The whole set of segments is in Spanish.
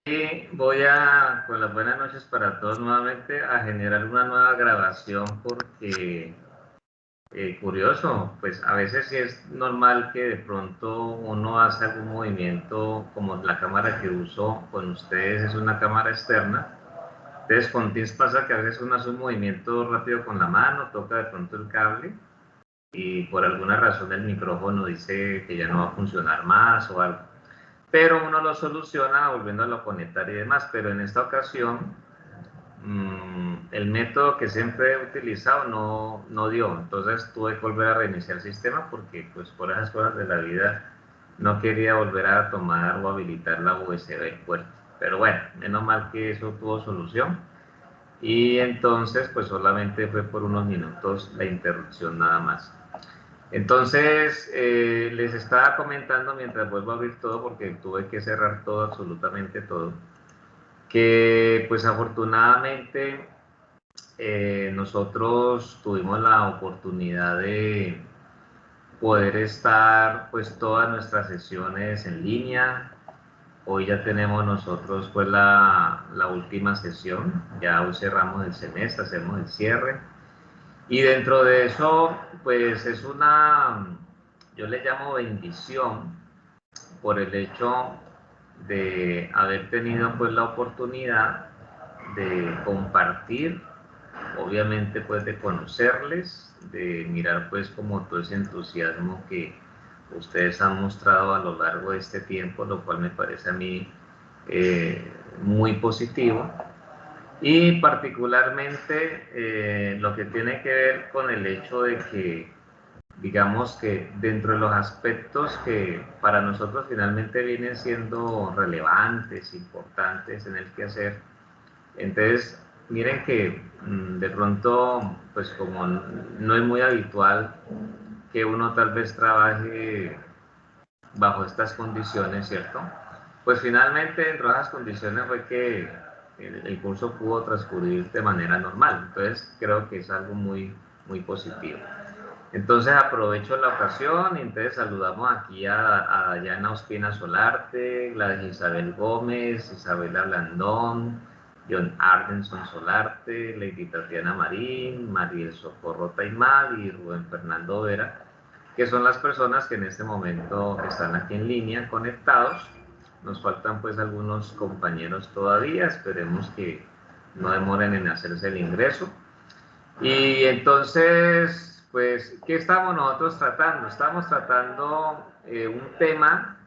Voy a, con las buenas noches para todos nuevamente, a generar una nueva grabación porque, curioso, pues a veces sí es normal que de pronto uno hace algún movimiento, como la cámara que uso con ustedes es una cámara externa. Entonces con Teams pasa que a veces uno hace un movimiento rápido con la mano, toca de pronto el cable y por alguna razón el micrófono dice que ya no va a funcionar más o algo, pero uno lo soluciona volviéndolo a conectar y demás. Pero en esta ocasión el método que siempre he utilizado no dio, entonces tuve que volver a reiniciar el sistema porque pues por esas cosas de la vida no quería volver a tomar o habilitar la USB del puerto. Pero bueno, menos mal que eso tuvo solución y entonces pues solamente fue por unos minutos la interrupción nada más. Entonces, les estaba comentando mientras vuelvo a abrir todo, porque tuve que cerrar todo, absolutamente todo, que pues afortunadamente nosotros tuvimos la oportunidad de poder estar pues todas nuestras sesiones en línea. Hoy ya tenemos nosotros pues la última sesión, ya hoy cerramos el semestre, hacemos el cierre. Y dentro de eso, pues es una, yo le llamo bendición por el hecho de haber tenido pues la oportunidad de compartir, obviamente pues de conocerles, de mirar pues como todo ese entusiasmo que ustedes han mostrado a lo largo de este tiempo, lo cual me parece a mí muy positivo. Y particularmente lo que tiene que ver con el hecho de que, digamos que dentro de los aspectos que para nosotros finalmente vienen siendo relevantes, importantes en el quehacer, entonces miren que de pronto, pues como no es muy habitual que uno tal vez trabaje bajo estas condiciones, ¿cierto? Pues finalmente dentro de esas condiciones fue que el curso pudo transcurrir de manera normal. Entonces creo que es algo muy positivo. Entonces aprovecho la ocasión y entonces saludamos aquí a Dayana Ospina Solarte, Gladys Isabel Gómez, Isabela Blandón, John Ardenson Solarte, Lady Tatiana Marín, Mariel Socorro Taimal y Rubén Fernando Vera, que son las personas que en este momento están aquí en línea conectados. Nos faltan pues algunos compañeros todavía, esperemos que no demoren en hacerse el ingreso. Y entonces, pues, ¿qué estamos nosotros tratando? Estamos tratando un tema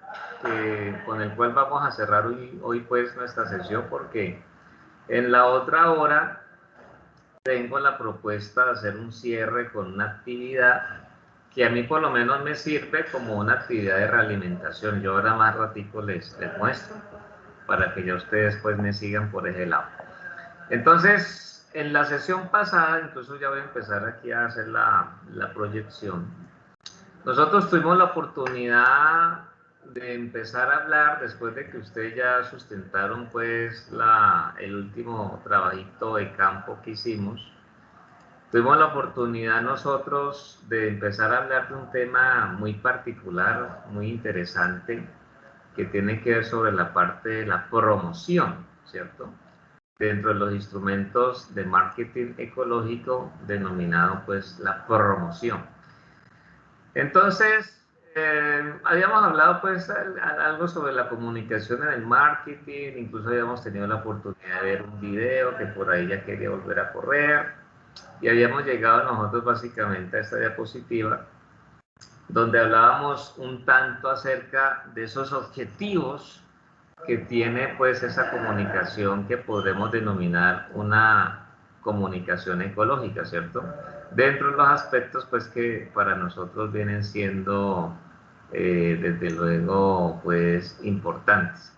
con el cual vamos a cerrar hoy pues nuestra sesión, porque en la otra hora tengo la propuesta de hacer un cierre con una actividad que a mí por lo menos me sirve como una actividad de realimentación. Yo ahora más ratico les muestro para que ya ustedes pues me sigan por ese lado. Entonces, en la sesión pasada, incluso ya voy a empezar aquí a hacer la proyección, nosotros tuvimos la oportunidad de empezar a hablar después de que ustedes ya sustentaron pues el último trabajito de campo que hicimos. Tuvimos la oportunidad nosotros de empezar a hablar de un tema muy particular, muy interesante, que tiene que ver sobre la parte de la promoción, ¿cierto? Dentro de los instrumentos de marketing ecológico denominado pues la promoción. Entonces, habíamos hablado pues algo sobre la comunicación en el marketing, incluso habíamos tenido la oportunidad de ver un video que por ahí ya quería volver a correr y habíamos llegado nosotros básicamente a esta diapositiva donde hablábamos un tanto acerca de esos objetivos que tiene pues esa comunicación que podemos denominar una comunicación ecológica, ¿cierto? Dentro de los aspectos pues que para nosotros vienen siendo desde luego pues importantes.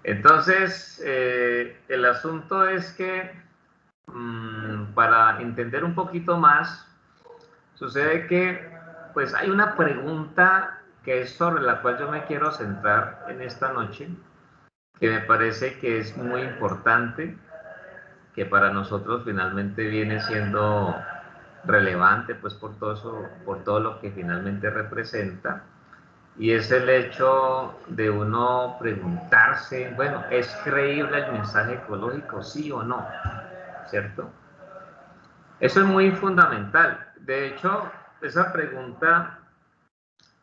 Entonces, el asunto es que para entender un poquito más, sucede que pues hay una pregunta que es sobre la cual yo me quiero centrar en esta noche, que me parece que es muy importante, que para nosotros finalmente viene siendo relevante pues por todo eso, por todo lo que finalmente representa, y es el hecho de uno preguntarse, bueno, ¿es creíble el mensaje ecológico, sí o no? ¿Cierto? Eso es muy fundamental. De hecho, esa pregunta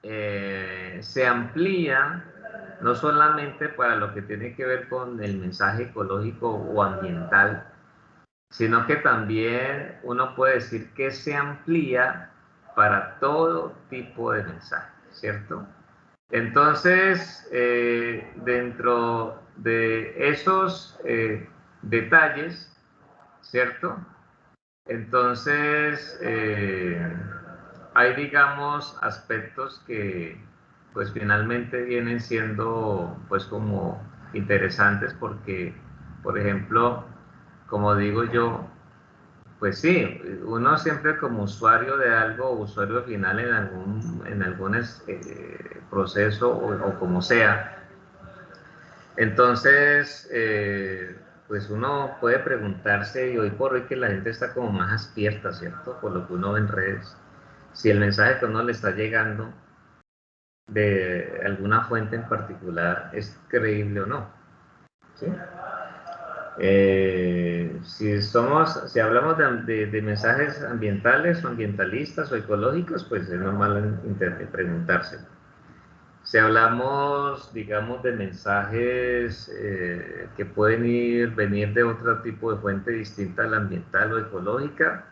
se amplía no solamente para lo que tiene que ver con el mensaje ecológico o ambiental, sino que también uno puede decir que se amplía para todo tipo de mensaje, ¿cierto? Entonces, dentro de esos detalles, ¿cierto? Entonces, hay, digamos, aspectos que, pues, finalmente vienen siendo, pues, como interesantes porque, por ejemplo, como digo yo, pues sí, uno siempre como usuario de algo, usuario final en algún proceso o como sea, entonces, pues uno puede preguntarse, y hoy por hoy que la gente está como más despierta, ¿cierto? Por lo que uno ve en redes, si el mensaje que uno le está llegando de alguna fuente en particular es creíble o no, ¿sí? Si hablamos de mensajes ambientales o ambientalistas o ecológicos, pues es normal preguntarse. Si hablamos, digamos, de mensajes que pueden venir de otro tipo de fuente distinta a la ambiental o ecológica,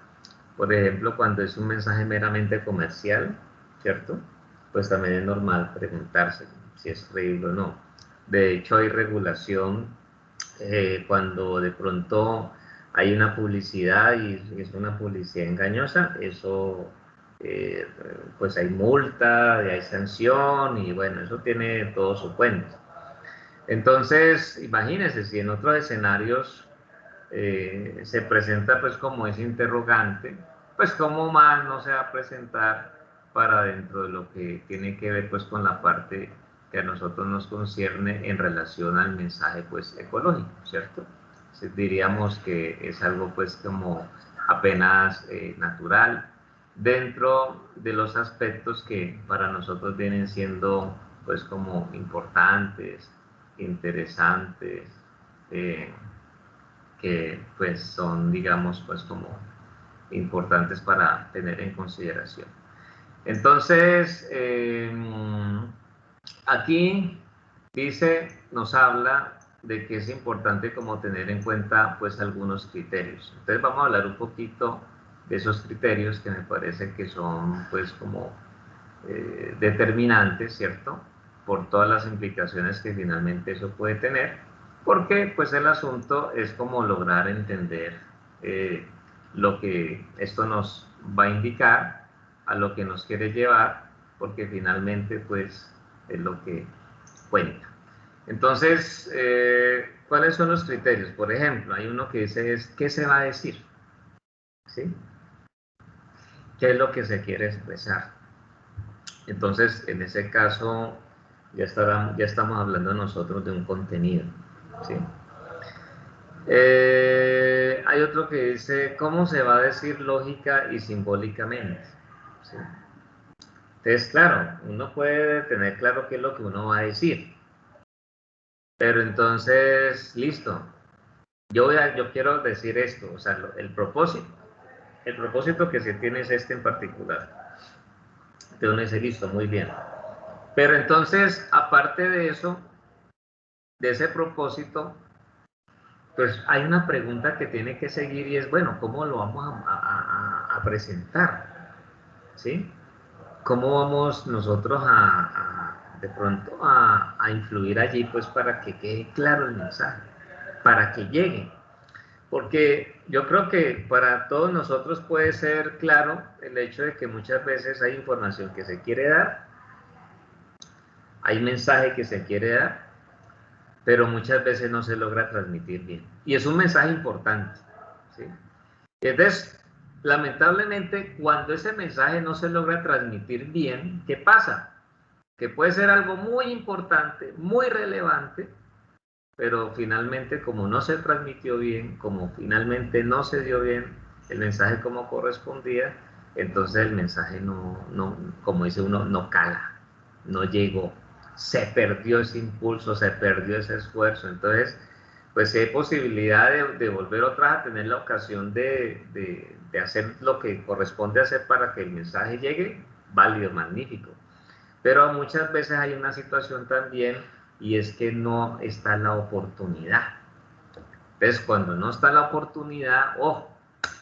por ejemplo, cuando es un mensaje meramente comercial, ¿cierto? Pues también es normal preguntarse si es creíble o no. De hecho, hay regulación cuando de pronto hay una publicidad y es una publicidad engañosa, eso eh, pues hay multa, hay sanción y bueno, eso tiene todo su cuento. Entonces, imagínense si en otros escenarios se presenta pues como ese interrogante, pues cómo más no se va a presentar para dentro de lo que tiene que ver pues con la parte que a nosotros nos concierne en relación al mensaje pues ecológico, ¿cierto? Diríamos que es algo pues como apenas natural dentro de los aspectos que para nosotros vienen siendo pues como importantes, interesantes, eh, que pues son, digamos, pues como importantes para tener en consideración. Entonces, aquí dice, nos habla de que es importante como tener en cuenta pues algunos criterios. Entonces vamos a hablar un poquito de esos criterios que me parece que son pues como determinantes, ¿cierto? Por todas las implicaciones que finalmente eso puede tener, porque pues el asunto es como lograr entender lo que esto nos va a indicar, a lo que nos quiere llevar, porque finalmente pues es lo que cuenta. Entonces, ¿cuáles son los criterios? Por ejemplo, hay uno que dice es, ¿qué se va a decir? ¿Sí? ¿Qué es lo que se quiere expresar? Entonces, en ese caso, ya estamos hablando nosotros de un contenido, ¿sí? Hay otro que dice, ¿cómo se va a decir lógica y simbólicamente? ¿Sí? Entonces, claro, uno puede tener claro qué es lo que uno va a decir, pero entonces, listo, yo quiero decir esto, o sea, el propósito que se tiene es este en particular. Entonces uno dice, listo, muy bien. Pero entonces, aparte de eso, de ese propósito, pues hay una pregunta que tiene que seguir y es, bueno, ¿cómo lo vamos a presentar? ¿Sí? ¿Cómo vamos nosotros de pronto a influir allí pues para que quede claro el mensaje, para que llegue? Porque yo creo que para todos nosotros puede ser claro el hecho de que muchas veces hay información que se quiere dar, hay mensaje que se quiere dar, pero muchas veces no se logra transmitir bien. Y es un mensaje importante, ¿sí? Entonces, lamentablemente, cuando ese mensaje no se logra transmitir bien, ¿qué pasa? Que puede ser algo muy importante, muy relevante, pero finalmente como no se transmitió bien, como finalmente no se dio bien el mensaje como correspondía, entonces el mensaje no como dice uno, no cala, no llegó, se perdió ese impulso, se perdió ese esfuerzo. Entonces, pues si hay posibilidad de volver otra vez a tener la ocasión de hacer lo que corresponde hacer para que el mensaje llegue, válido, magnífico. Pero muchas veces hay una situación también y es que no está la oportunidad. Entonces, cuando no está la oportunidad, ¡oh,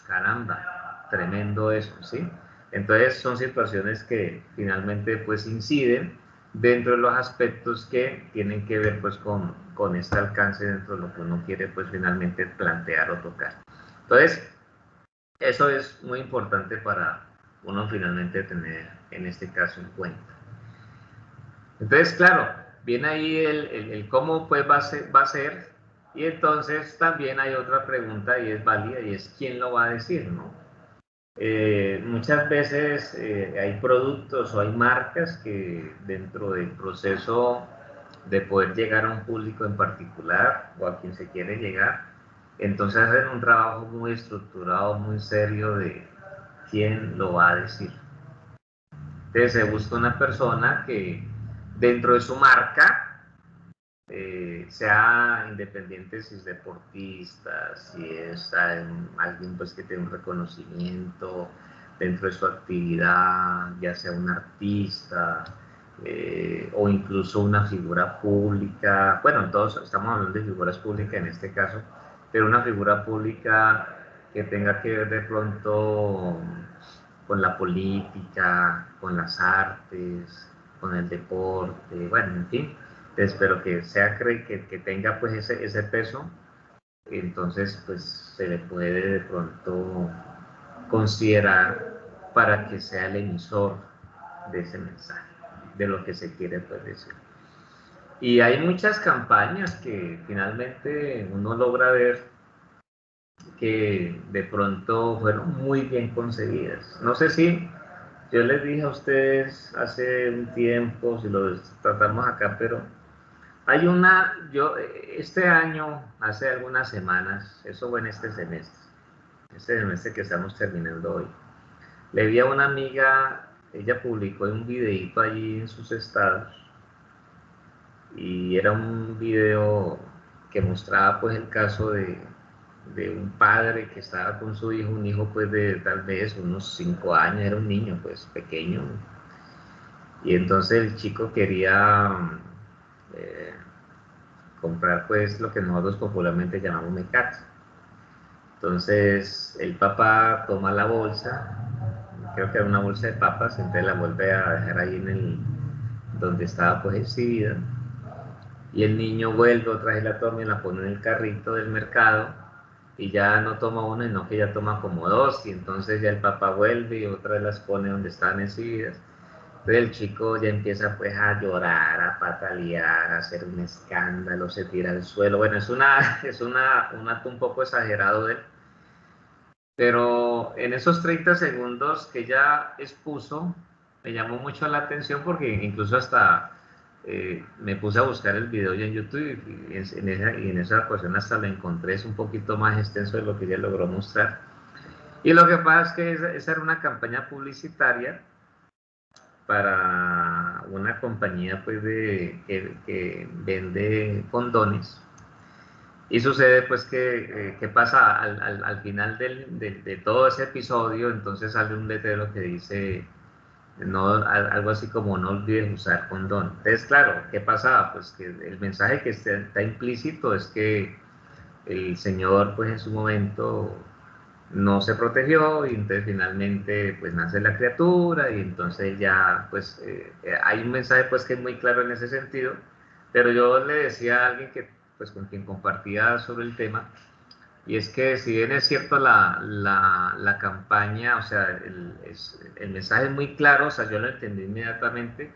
caramba! Tremendo eso, ¿sí? Entonces, son situaciones que finalmente pues inciden dentro de los aspectos que tienen que ver pues con este alcance dentro de lo que uno quiere pues finalmente plantear o tocar. Entonces, eso es muy importante para uno finalmente tener en este caso en cuenta. Entonces, claro, viene ahí el cómo pues va a ser, y entonces también hay otra pregunta y es válida y es quién lo va a decir, ¿no? Muchas veces hay productos o hay marcas que dentro del proceso de poder llegar a un público en particular o a quien se quiere llegar, entonces hacen un trabajo muy estructurado, muy serio de quién lo va a decir. Entonces se busca una persona que dentro de su marca sea independiente si es deportista, si es alguien pues que tiene un reconocimiento dentro de su actividad, ya sea un artista o incluso una figura pública. Bueno, todos estamos hablando de figuras públicas en este caso, pero una figura pública que tenga que ver de pronto con la política, con las artes, con el deporte, bueno, en fin. Espero que sea que tenga pues ese peso, entonces pues se le puede de pronto considerar para que sea el emisor de ese mensaje, de lo que se quiere pues decir. Y hay muchas campañas que finalmente uno logra ver que de pronto fueron muy bien concebidas. No sé si yo les dije a ustedes hace un tiempo, si lo tratamos acá, pero hay este año, hace algunas semanas, eso fue en este semestre que estamos terminando hoy, le vi a una amiga, ella publicó un videito allí en sus estados, y era un video que mostraba pues el caso de un padre que estaba con su hijo, un hijo pues de tal vez unos 5 años, era un niño pues pequeño, y entonces el chico quería eh, comprar pues lo que nosotros popularmente llamamos mecate. Entonces el papá toma la bolsa, creo que era una bolsa de papas, entonces la vuelve a dejar ahí donde estaba pues exhibida, y el niño vuelve otra vez, la toma y la pone en el carrito del mercado, y ya no toma una, sino que ya toma como dos, y entonces ya el papá vuelve y otra vez las pone donde estaban exhibidas. Entonces el chico ya empieza pues a llorar, a patalear, a hacer un escándalo, se tira al suelo. Bueno, es un acto un poco exagerado de él, pero en esos 30 segundos que ella expuso, me llamó mucho la atención porque incluso hasta me puse a buscar el video ya en YouTube y en esa ocasión hasta lo encontré, es un poquito más extenso de lo que ella logró mostrar. Y lo que pasa es que esa era una campaña publicitaria para una compañía pues que vende condones. Y sucede pues que pasa al final de todo ese episodio, entonces sale un letrero que dice no, algo así como no olvides usar condón. Entonces, claro, ¿qué pasaba? Pues que el mensaje que está implícito es que el señor pues en su momento no se protegió y entonces finalmente pues nace la criatura y entonces ya pues hay un mensaje pues que es muy claro en ese sentido, pero yo le decía a alguien que pues con quien compartía sobre el tema, y es que si bien es cierto la campaña, o sea, el mensaje es muy claro, o sea, yo lo entendí inmediatamente,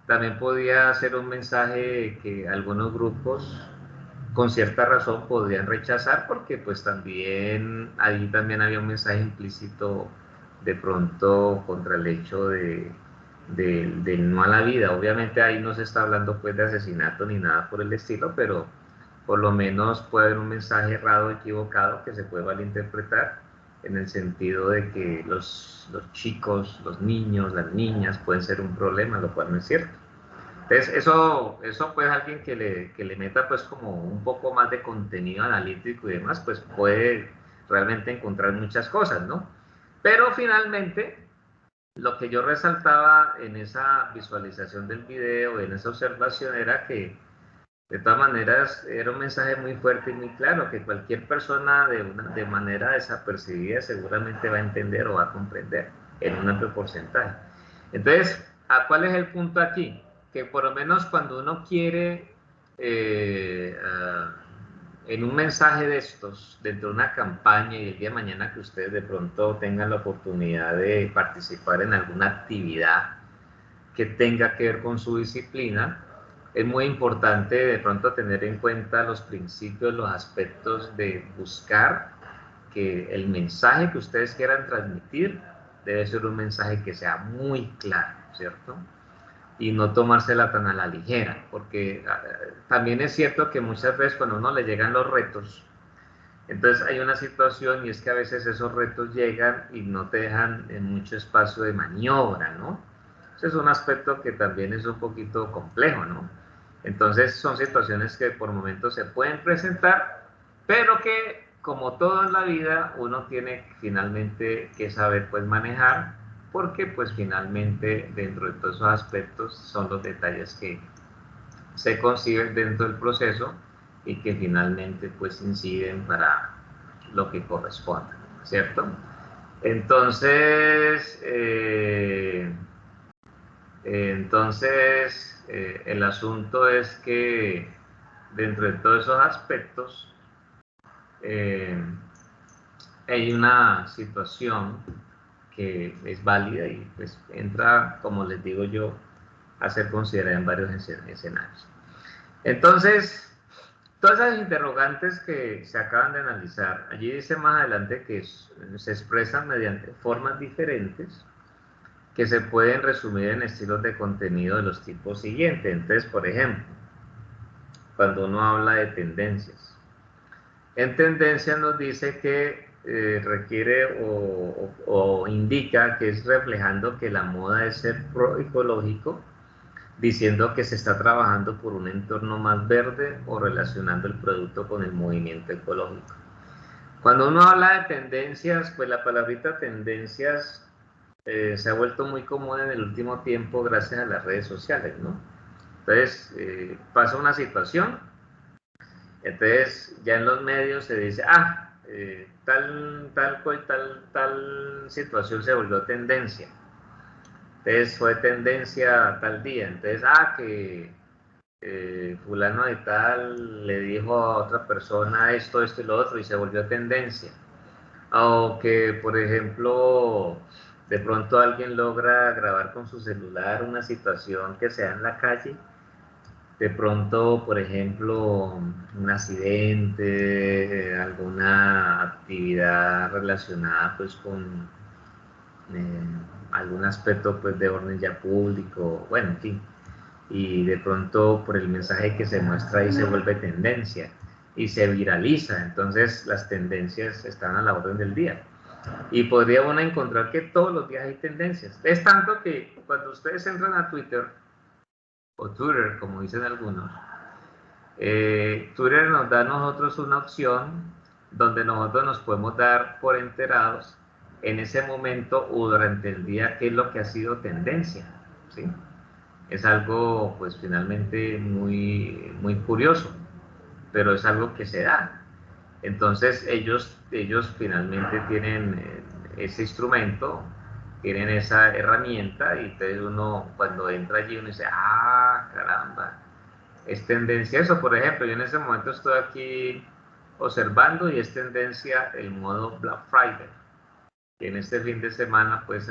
también podía ser un mensaje que algunos grupos con cierta razón podrían rechazar porque pues también ahí también había un mensaje implícito de pronto contra el hecho del no a la vida. Obviamente ahí no se está hablando pues de asesinato ni nada por el estilo, pero por lo menos puede haber un mensaje errado, equivocado, que se puede malinterpretar en el sentido de que los chicos, los niños, las niñas pueden ser un problema, lo cual no es cierto. Entonces, eso pues alguien que le meta pues como un poco más de contenido analítico y demás, pues puede realmente encontrar muchas cosas, ¿no? Pero finalmente, lo que yo resaltaba en esa visualización del video, en esa observación, era que de todas maneras era un mensaje muy fuerte y muy claro, que cualquier persona de manera desapercibida seguramente va a entender o va a comprender en un amplio porcentaje. Entonces, ¿a cuál es el punto aquí? Que por lo menos cuando uno quiere en un mensaje de estos, dentro de una campaña y el día de mañana que ustedes de pronto tengan la oportunidad de participar en alguna actividad que tenga que ver con su disciplina, es muy importante de pronto tener en cuenta los principios, los aspectos de buscar que el mensaje que ustedes quieran transmitir debe ser un mensaje que sea muy claro, ¿cierto? Y no tomársela tan a la ligera, porque también es cierto que muchas veces cuando a uno le llegan los retos, entonces hay una situación y es que a veces esos retos llegan y no te dejan en mucho espacio de maniobra, ¿no? Ese es un aspecto que también es un poquito complejo, ¿no? Entonces son situaciones que por momentos se pueden presentar, pero que como todo en la vida uno tiene finalmente que saber pues manejar, porque pues finalmente dentro de todos esos aspectos son los detalles que se conciben dentro del proceso y que finalmente pues inciden para lo que corresponde, ¿cierto? Entonces, el asunto es que dentro de todos esos aspectos eh, hay una situación que es válida y pues entra, como les digo yo, a ser considerada en varios escenarios. Entonces, todas esas interrogantes que se acaban de analizar, allí dice más adelante que se expresan mediante formas diferentes que se pueden resumir en estilos de contenido de los tipos siguientes. Entonces, por ejemplo, cuando uno habla de tendencias, en tendencia nos dice que requiere o indica que es reflejando que la moda es ser proecológico, diciendo que se está trabajando por un entorno más verde o relacionando el producto con el movimiento ecológico. Cuando uno habla de tendencias, pues la palabrita tendencias se ha vuelto muy común en el último tiempo gracias a las redes sociales, ¿no? Entonces, pasa una situación, entonces ya en los medios se dice, tal situación se volvió tendencia. Entonces fue tendencia tal día. Entonces, que fulano de tal le dijo a otra persona esto, esto y lo otro y se volvió tendencia. O que, por ejemplo, de pronto alguien logra grabar con su celular una situación que sea en la calle. De pronto, por ejemplo, un accidente, alguna actividad relacionada pues con algún aspecto pues de orden ya público, bueno, en fin, y de pronto por el mensaje que se muestra ahí se vuelve tendencia y se viraliza, entonces las tendencias están a la orden del día. Y podría uno encontrar que todos los días hay tendencias. Es tanto que cuando ustedes entran a Twitter, o Twitter, como dicen algunos, Twitter nos da a nosotros una opción donde nosotros nos podemos dar por enterados en ese momento o durante el día qué es lo que ha sido tendencia, ¿sí? Es algo pues finalmente muy curioso, pero es algo que se da. Entonces ellos finalmente tienen ese instrumento, tienen esa herramienta y entonces uno cuando entra allí uno dice, caramba, es tendencia eso. Por ejemplo, yo en ese momento estoy aquí observando y es tendencia el modo Black Friday. Y en este fin de semana pues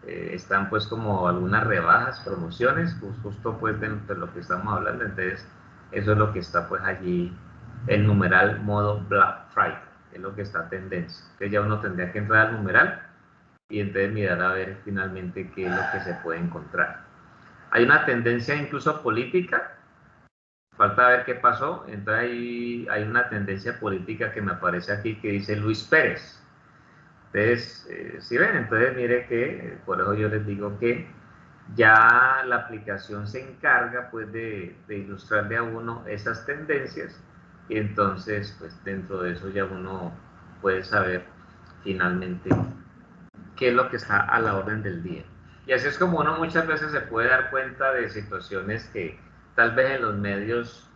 están pues como algunas rebajas, promociones, pues justo pues de lo que estamos hablando. Entonces eso es lo que está pues allí, el numeral modo Black Friday, es lo que está tendencia. Entonces ya uno tendría que entrar al numeral y entonces mirar a ver finalmente qué es lo que se puede encontrar. Hay una tendencia incluso política, falta ver qué pasó. Entonces hay una tendencia política que me aparece aquí que dice Luis Pérez. Entonces, si ven, entonces mire que, por eso yo les digo que ya la aplicación se encarga pues de ilustrarle a uno esas tendencias y entonces pues dentro de eso ya uno puede saber finalmente qué es lo que está a la orden del día. Y así es como uno muchas veces se puede dar cuenta de situaciones que tal vez en los medios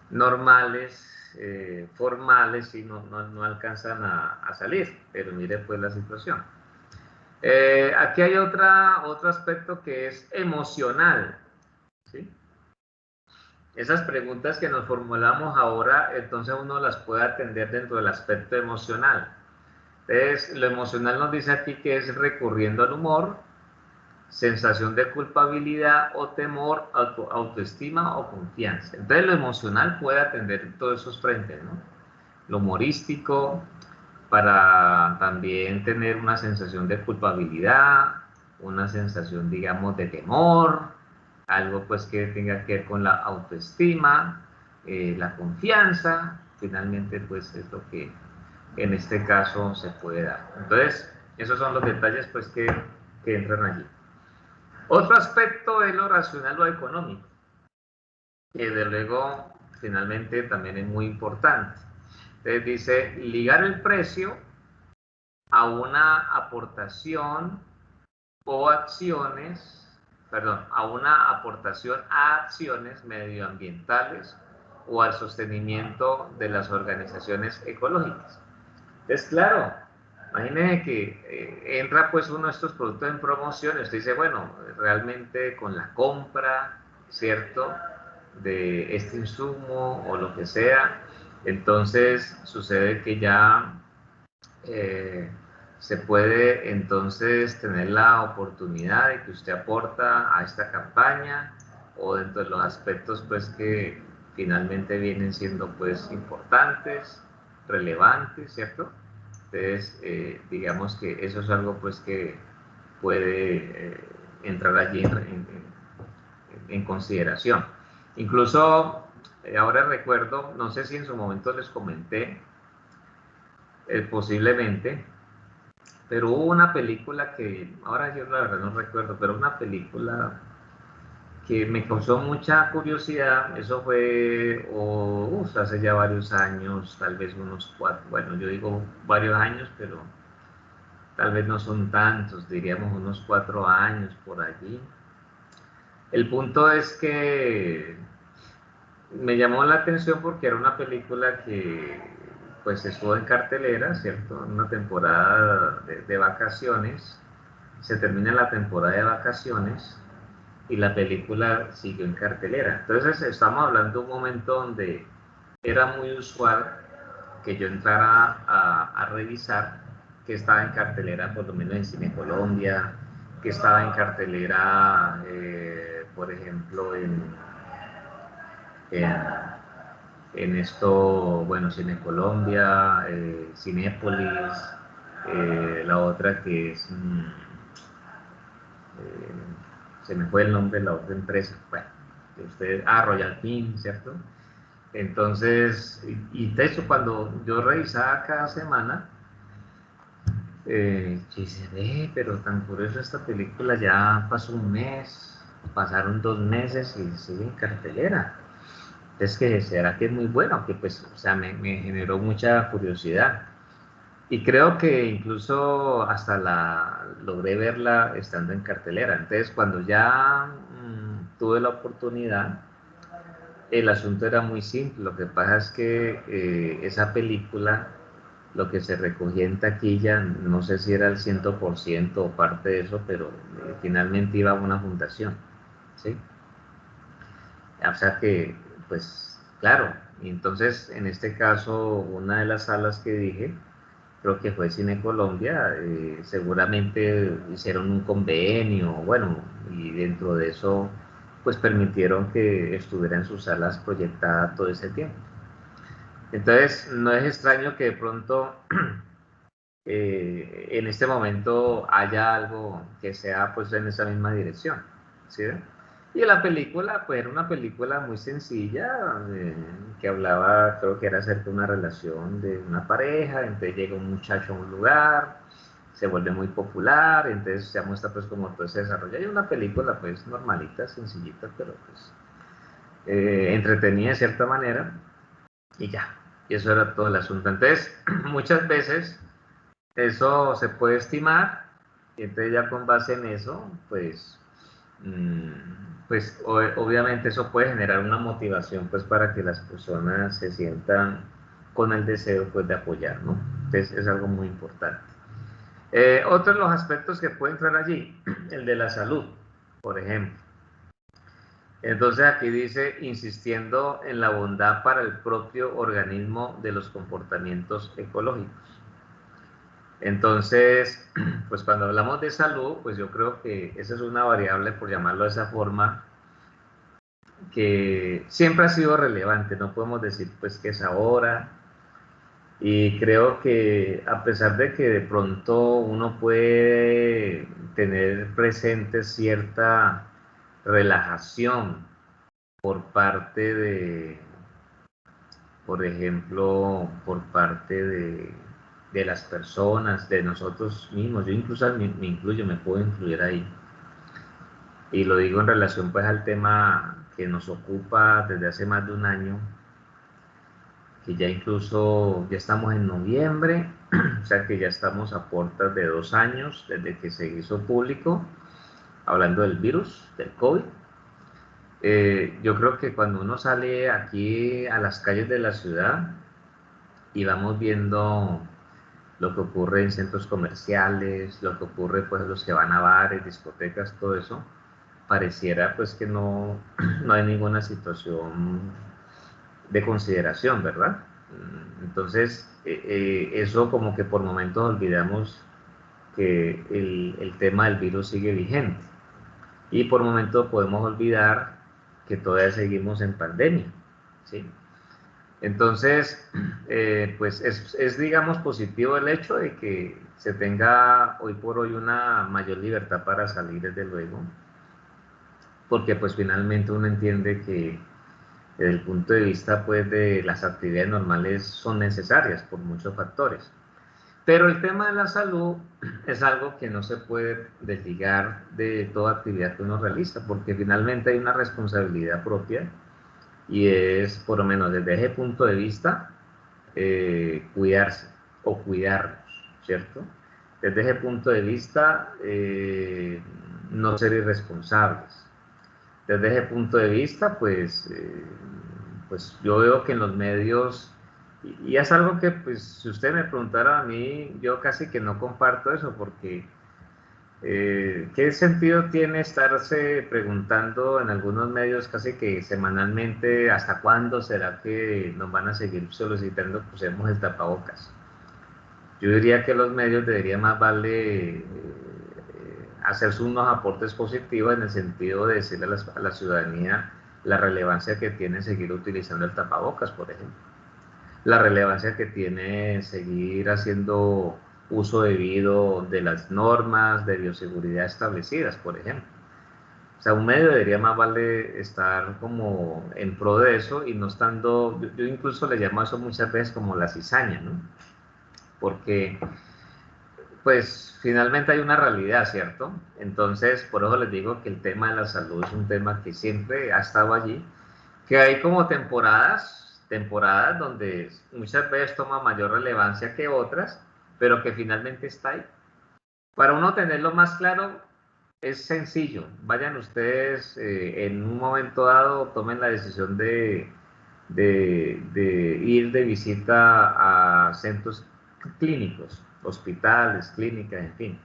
normales, formales, y no alcanzan a salir, pero mire pues la situación. Aquí hay otro aspecto que es emocional, ¿sí? Esas preguntas que nos formulamos ahora, entonces uno las puede atender dentro del aspecto emocional. Entonces, lo emocional nos dice aquí que es recurriendo al humor, sensación de culpabilidad o temor, autoestima o confianza. Entonces, lo emocional puede atender todos esos frentes, ¿no? Lo humorístico, para también tener una sensación de culpabilidad, una sensación, digamos, de temor, algo pues que tenga que ver con la autoestima, la confianza, finalmente pues es lo que en este caso se puede dar. Entonces, esos son los detalles pues que entran allí. Otro aspecto es lo racional o económico, que de luego finalmente también es muy importante. Entonces dice, ligar el precio a una aportación o acciones, perdón, a una aportación a acciones medioambientales o al sostenimiento de las organizaciones ecológicas. Es claro, imagínense que entra pues uno de estos productos en promoción y usted dice, bueno, realmente con la compra, ¿cierto?, de este insumo o lo que sea, entonces sucede que ya eh, se puede entonces tener la oportunidad de que usted aporta a esta campaña o dentro de los aspectos pues que finalmente vienen siendo pues importantes, relevantes, ¿cierto? Entonces, digamos que eso es algo pues que puede entrar allí en consideración. Incluso, ahora recuerdo, no sé si en su momento les comenté, posiblemente, pero hubo una película que, ahora yo la verdad no recuerdo, pero una película que me causó mucha curiosidad, eso fue hace ya varios años, tal vez unos 4, bueno, yo digo varios años, pero tal vez no son tantos, diríamos unos 4 años por allí. El punto es que me llamó la atención porque era una película que pues estuvo en cartelera, ¿cierto? En una temporada de vacaciones, se termina la temporada de vacaciones y la película siguió en cartelera. Entonces estamos hablando de un momento donde era muy usual que yo entrara a revisar que estaba en cartelera, por lo menos en Cine Colombia, que estaba en cartelera, por ejemplo, en, en esto, bueno, Cine Colombia, Cinépolis, la otra que es, se me fue el nombre de la otra empresa, bueno, Royal Film, ¿cierto? Entonces, y de hecho cuando yo revisaba cada semana, yo decía, pero tan curioso esta película, ya pasó un mes, pasaron 2 meses y sigue en cartelera. Es que será que es muy bueno, que pues, o sea, me generó mucha curiosidad. Y creo que incluso hasta logré verla estando en cartelera. Entonces, cuando ya tuve la oportunidad, el asunto era muy simple. Lo que pasa es que esa película, lo que se recogía en taquilla, no sé si era el 100% o parte de eso, pero finalmente iba a una fundación, ¿sí? O sea que, pues, claro, y entonces en este caso, una de las salas que dije, creo que fue Cine Colombia, seguramente hicieron un convenio, bueno, y dentro de eso, pues permitieron que estuviera en sus salas proyectada todo ese tiempo. Entonces, no es extraño que de pronto en este momento haya algo que sea pues en esa misma dirección, ¿sí? Y la película, pues era una película muy sencilla, que hablaba, creo que era acerca de una relación de una pareja, entonces llega un muchacho a un lugar, se vuelve muy popular, entonces se muestra pues como todo se desarrolla. Hay una película pues normalita, sencillita, pero pues entretenida de cierta manera, y ya, y eso era todo el asunto. Entonces, muchas veces eso se puede estimar, y entonces ya con base en eso, pues, obviamente eso puede generar una motivación pues para que las personas se sientan con el deseo pues de apoyar, ¿no? Entonces es algo muy importante. Otro de los aspectos que puede entrar allí, el de la salud, por ejemplo. Entonces aquí dice, insistiendo en la bondad para el propio organismo de los comportamientos ecológicos. Entonces, pues cuando hablamos de salud, pues yo creo que esa es una variable, por llamarlo de esa forma, que siempre ha sido relevante. No podemos decir pues que es ahora. Y creo que a pesar de que de pronto uno puede tener presente cierta relajación por parte de, por ejemplo, por parte de las personas, de nosotros mismos, yo incluso me incluyo, me puedo incluir ahí. Y lo digo en relación pues al tema que nos ocupa desde hace más de un año, que ya incluso ya estamos en noviembre, o sea que ya estamos a puertas de 2 años desde que se hizo público, hablando del virus, del COVID. Yo creo que cuando uno sale aquí a las calles de la ciudad y vamos viendo lo que ocurre en centros comerciales, lo que ocurre pues los que van a bares, discotecas, todo eso, pareciera pues que no, no hay ninguna situación de consideración, ¿verdad? Entonces, eso como que por momentos olvidamos que el tema del virus sigue vigente y por momentos podemos olvidar que todavía seguimos en pandemia, ¿sí? Entonces, pues digamos, positivo el hecho de que se tenga hoy por hoy una mayor libertad para salir, desde luego, porque pues finalmente uno entiende que desde el punto de vista pues de las actividades normales son necesarias por muchos factores. Pero el tema de la salud es algo que no se puede desligar de toda actividad que uno realiza, porque finalmente hay una responsabilidad propia y es, por lo menos desde ese punto de vista, cuidarse o cuidarnos, ¿cierto? Desde ese punto de vista, no ser irresponsables. Desde ese punto de vista, pues yo veo que en los medios, y es algo que, pues, si usted me preguntara a mí, yo casi que no comparto eso, porque ¿qué sentido tiene estarse preguntando en algunos medios casi que semanalmente hasta cuándo será que nos van a seguir solicitando que usemos el tapabocas? Yo diría que los medios deberían más vale hacerse unos aportes positivos en el sentido de decirle a la ciudadanía la relevancia que tiene seguir utilizando el tapabocas, por ejemplo. La relevancia que tiene seguir haciendo uso debido de las normas de bioseguridad establecidas, por ejemplo. O sea, un medio debería más vale estar como en pro de eso y no estando, yo incluso le llamo a eso muchas veces como la cizaña, ¿no? Porque pues finalmente hay una realidad, ¿cierto? Entonces, por eso les digo que el tema de la salud es un tema que siempre ha estado allí, que hay como temporadas donde muchas veces toma mayor relevancia que otras, pero que finalmente está ahí. Para uno tenerlo más claro, es sencillo. Vayan ustedes en un momento dado, tomen la decisión de ir de visita a centros clínicos, hospitales, clínicas, en fin.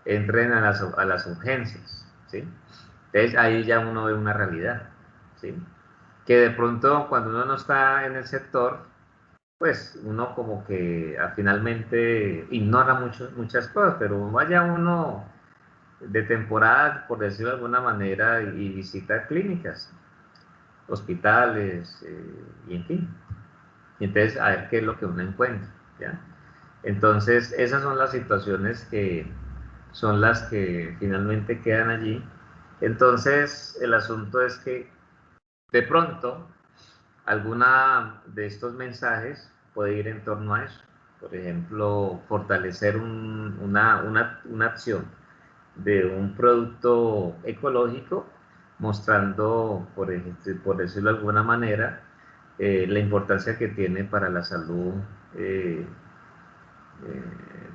Entren a las urgencias, ¿sí? Entonces ahí ya uno ve una realidad, ¿sí? Que de pronto cuando uno no está en el sector, pues uno como que finalmente ignora muchas cosas, pero vaya uno de temporada, por decirlo de alguna manera, y visita clínicas, hospitales, y en fin. Y entonces a ver qué es lo que uno encuentra, ¿ya? Entonces esas son las situaciones que son las que finalmente quedan allí. Entonces el asunto es que de pronto alguna de estos mensajes puede ir en torno a eso. por ejemplo, fortalecer una acción de un producto ecológico, mostrando, por decirlo de alguna manera, la importancia que tiene para la salud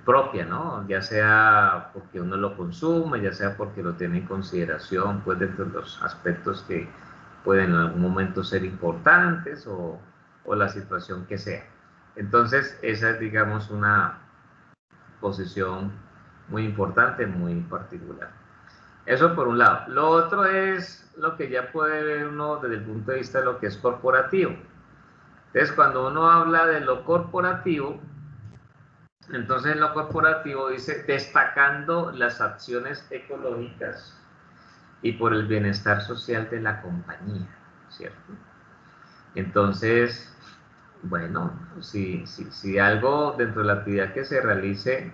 propia, ¿no? Ya sea porque uno lo consume, ya sea porque lo tiene en consideración, pues dentro de los aspectos que pueden en algún momento ser importantes o la situación que sea. Entonces, esa es, digamos, una posición muy importante, muy particular. Eso por un lado. Lo otro es lo que ya puede ver uno desde el punto de vista de lo que es corporativo. Entonces, cuando uno habla de lo corporativo, entonces en lo corporativo dice destacando las acciones ecológicas y por el bienestar social de la compañía, ¿cierto? Entonces, bueno, si algo dentro de la actividad que se realice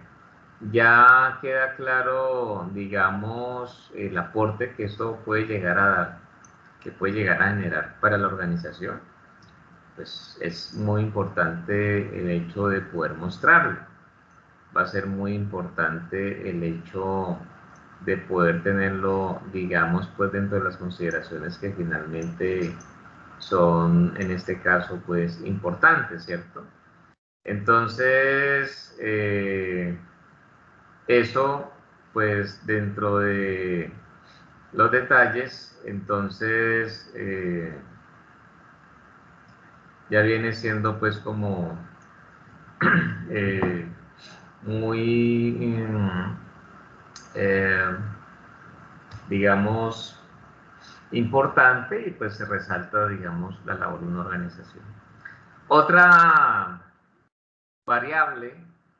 ya queda claro, digamos, el aporte que esto puede llegar a dar, que puede llegar a generar para la organización, pues es muy importante el hecho de poder mostrarlo. Va a ser muy importante el hecho de poder tenerlo, digamos, pues dentro de las consideraciones que finalmente son, en este caso, pues importantes, ¿cierto? Entonces, eso, pues dentro de los detalles, entonces ya viene siendo pues como eh, muy, eh, digamos, importante y pues se resalta, digamos, la labor de una organización. Otra variable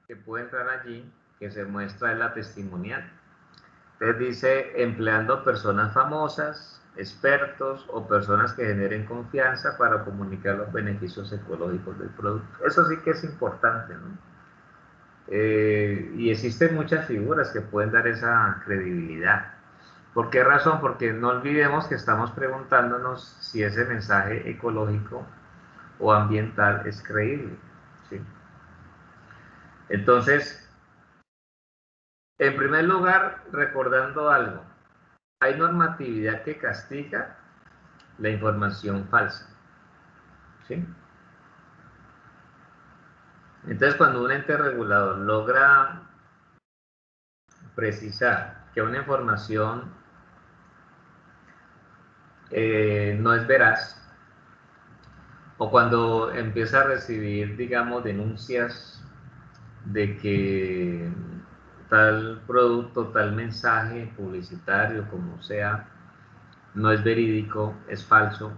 que puede entrar allí, que se muestra es la testimonial. Entonces dice, empleando personas famosas, expertos o personas que generen confianza para comunicar los beneficios ecológicos del producto. Eso sí que es importante, ¿no? Y existen muchas figuras que pueden dar esa credibilidad. ¿Por qué razón? Porque no olvidemos que estamos preguntándonos si ese mensaje ecológico o ambiental es creíble, ¿sí? Entonces, en primer lugar, recordando algo, hay normatividad que castiga la información falsa, ¿sí? Entonces, cuando un ente regulador logra precisar que una información no es veraz, o cuando empieza a recibir, digamos, denuncias de que tal producto, tal mensaje publicitario, como sea, no es verídico, es falso,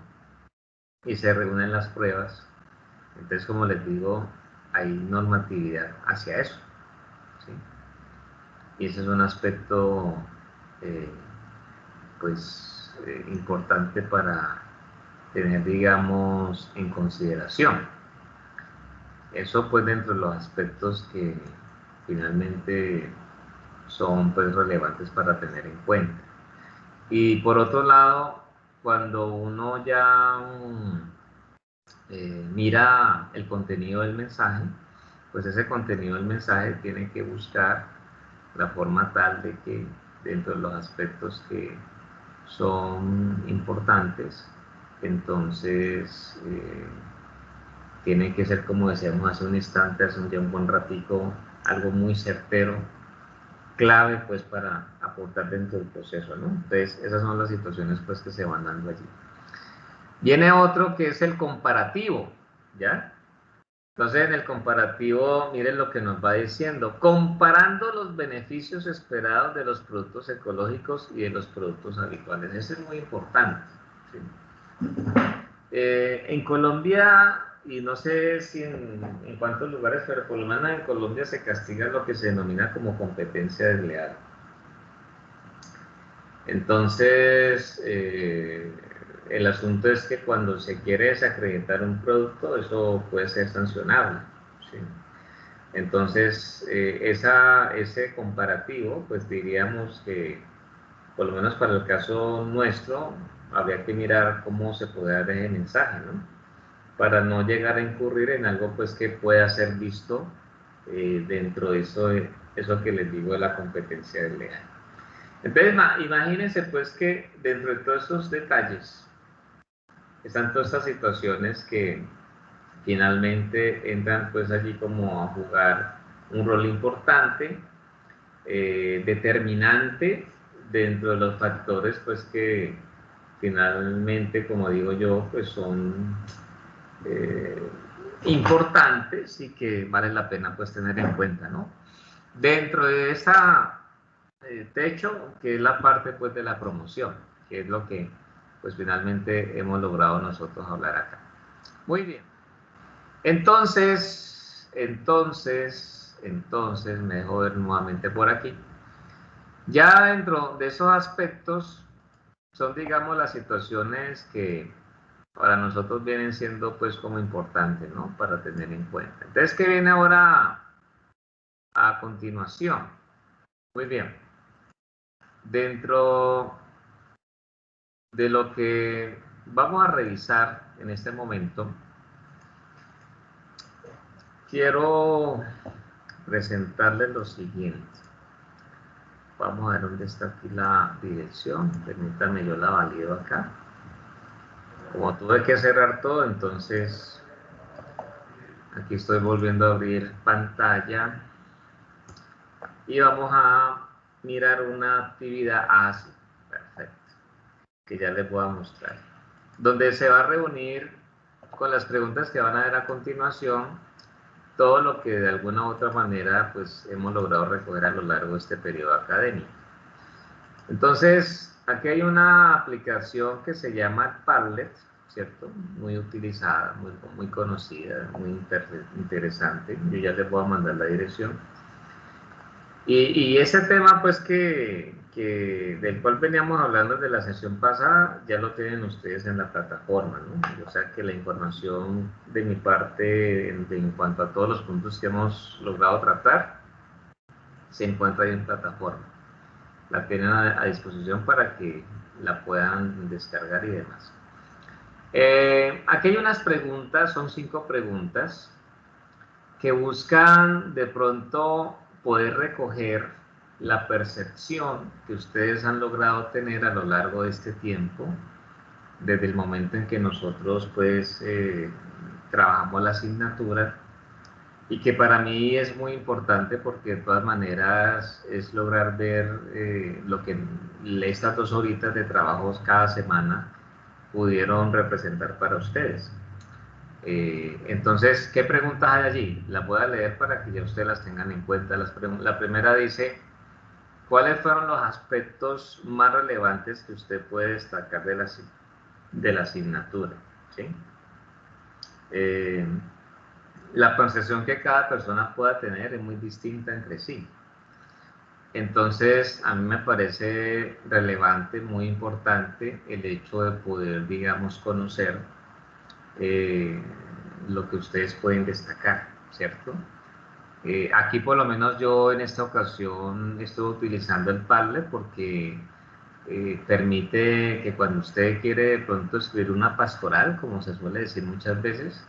y se reúnen las pruebas, entonces, como les digo, hay normatividad hacia eso, ¿sí? Y ese es un aspecto, eh, pues, importante para tener, digamos, en consideración. Eso, pues, dentro de los aspectos que finalmente son, pues, relevantes para tener en cuenta. Y por otro lado, cuando uno ya mira el contenido del mensaje, pues ese contenido del mensaje tiene que buscar la forma tal de que dentro de los aspectos que son importantes, entonces tiene que ser, como decíamos hace un instante, hace un buen ratico, algo muy certero, clave pues para aportar dentro del proceso, ¿no? Entonces esas son las situaciones pues que se van dando allí. Viene otro que es el comparativo, ¿ya? Entonces, en el comparativo, miren lo que nos va diciendo, comparando los beneficios esperados de los productos ecológicos y de los productos habituales. Eso es muy importante, ¿sí? En Colombia, y no sé si en cuántos lugares, pero por lo menos en Colombia se castiga lo que se denomina como competencia desleal. Entonces, el asunto es que cuando se quiere desacreditar un producto, eso puede ser sancionable, ¿sí? Entonces, ese comparativo, pues diríamos que, por lo menos para el caso nuestro, habría que mirar cómo se puede dar ese mensaje, ¿no? Para no llegar a incurrir en algo pues que pueda ser visto dentro de eso que les digo de la competencia desleal. Entonces, imagínense pues que dentro de todos esos detalles están todas estas situaciones que finalmente entran pues allí como a jugar un rol importante, determinante dentro de los factores pues que finalmente, como digo yo, pues son importantes y que vale la pena pues tener en cuenta, ¿no? Dentro de esa techo, que es la parte pues de la promoción, que es lo que pues finalmente hemos logrado nosotros hablar acá. Muy bien. Entonces, me dejo ver nuevamente por aquí. Ya dentro de esos aspectos son, digamos, las situaciones que para nosotros vienen siendo pues como importantes, ¿no? Para tener en cuenta. Entonces, ¿qué viene ahora a continuación? Muy bien. Dentro de lo que vamos a revisar en este momento, quiero presentarles lo siguiente. Vamos a ver dónde está aquí la dirección. Permítanme, yo la valido acá. Como tuve que cerrar todo, entonces aquí estoy volviendo a abrir pantalla. Y vamos a mirar una actividad así. Perfecto. Que ya les voy a mostrar. Donde se va a reunir con las preguntas que van a ver a continuación todo lo que de alguna u otra manera pues hemos logrado recoger a lo largo de este periodo académico. Entonces, aquí hay una aplicación que se llama Padlet, ¿cierto? Muy utilizada, muy conocida, muy interesante. Yo ya les voy a mandar la dirección. Y ese tema, pues, del cual veníamos hablando de la sesión pasada, ya lo tienen ustedes en la plataforma, ¿no? O sea que la información de mi parte, en cuanto a todos los puntos que hemos logrado tratar, se encuentra ahí en plataforma. La tienen a disposición para que la puedan descargar y demás. Aquí hay unas preguntas, son 5 preguntas, que buscan de pronto poder recoger la percepción que ustedes han logrado tener a lo largo de este tiempo, desde el momento en que nosotros pues trabajamos la asignatura, y que para mí es muy importante porque de todas maneras es lograr ver lo que estas 2 horitas de trabajos cada semana pudieron representar para ustedes. Entonces, ¿qué preguntas hay allí? Las voy a leer para que ya ustedes las tengan en cuenta. La primera dice, ¿cuáles fueron los aspectos más relevantes que usted puede destacar de la asignatura? ¿Sí? La percepción que cada persona pueda tener es muy distinta entre sí. Entonces, a mí me parece relevante, muy importante, el hecho de poder, digamos, conocer lo que ustedes pueden destacar, ¿cierto? Aquí por lo menos yo en esta ocasión estuve utilizando el Padlet porque permite que cuando usted quiere de pronto escribir una pastoral, como se suele decir muchas veces,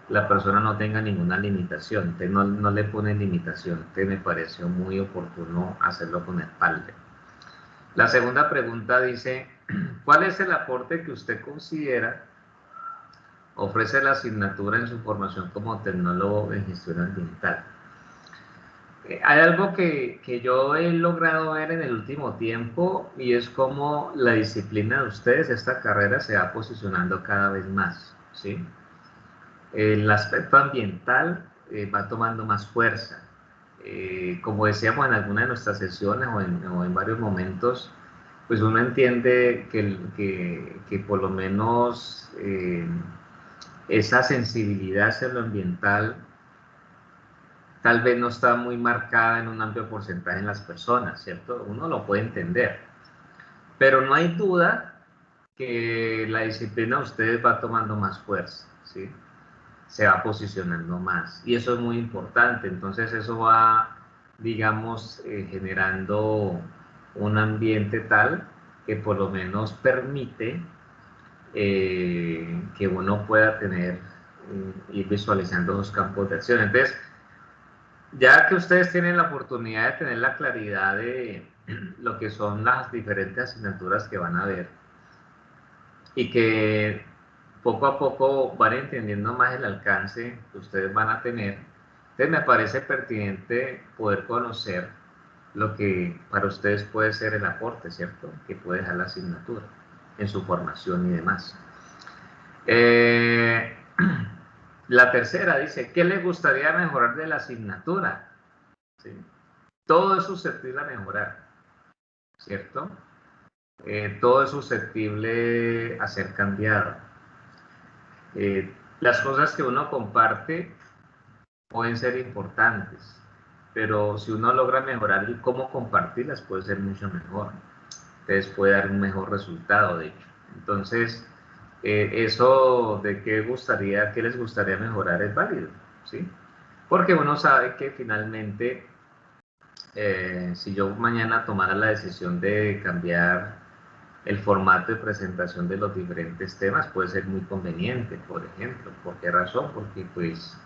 la persona no tenga ninguna limitación, entonces no le pone limitación, entonces me pareció muy oportuno hacerlo con el Padlet. La segunda pregunta dice, ¿cuál es el aporte que usted considera ofrece la asignatura en su formación como tecnólogo en gestión ambiental? Hay algo que yo he logrado ver en el último tiempo y es cómo la disciplina de ustedes, esta carrera, se va posicionando cada vez más, ¿sí? El aspecto ambiental va tomando más fuerza. Como decíamos en alguna de nuestras sesiones o en varios momentos, pues uno entiende que por lo menos esa sensibilidad hacia lo ambiental tal vez no está muy marcada en un amplio porcentaje en las personas, ¿cierto? Uno lo puede entender, pero no hay duda que la disciplina de ustedes va tomando más fuerza, ¿sí? Se va posicionando más, y eso es muy importante. Entonces eso va, digamos, generando un ambiente tal que por lo menos permite que uno pueda tener, ir visualizando los campos de acción. Entonces, Ya que ustedes tienen la oportunidad de tener la claridad de lo que son las diferentes asignaturas que van a ver y que poco a poco van entendiendo más el alcance que ustedes van a tener, entonces me parece pertinente poder conocer lo que para ustedes puede ser el aporte, ¿cierto? Que puede dejar la asignatura en su formación y demás. Eh, la tercera dice, ¿qué les gustaría mejorar de la asignatura? ¿Sí? Todo es susceptible a mejorar, ¿cierto? Todo es susceptible a ser cambiado. Las cosas que uno comparte pueden ser importantes, pero si uno logra mejorar y cómo compartirlas puede ser mucho mejor. Entonces puede dar un mejor resultado, de hecho. Entonces, eso de qué les gustaría mejorar es válido, ¿sí? Porque uno sabe que finalmente, si yo mañana tomara la decisión de cambiar el formato de presentación de los diferentes temas, puede ser muy conveniente, por ejemplo. ¿Por qué razón? Porque pues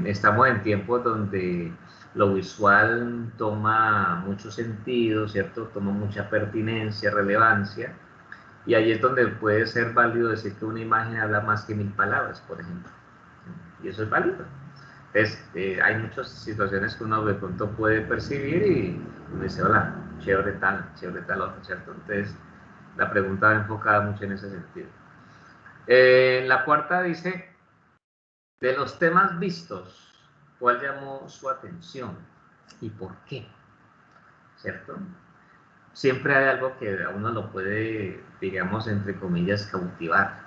estamos en tiempos donde lo visual toma mucho sentido, ¿cierto? Toma mucha pertinencia, relevancia, y ahí es donde puede ser válido decir que una imagen habla más que 1000 palabras, por ejemplo. Y eso es válido. Entonces, hay muchas situaciones que uno de pronto puede percibir y uno dice, hola, chévere tal otro, ¿cierto? Entonces, la pregunta va enfocada mucho en ese sentido. La cuarta dice, de los temas vistos, ¿cuál llamó su atención y por qué? ¿Cierto? Siempre hay algo que a uno lo puede, digamos, entre comillas, cautivar.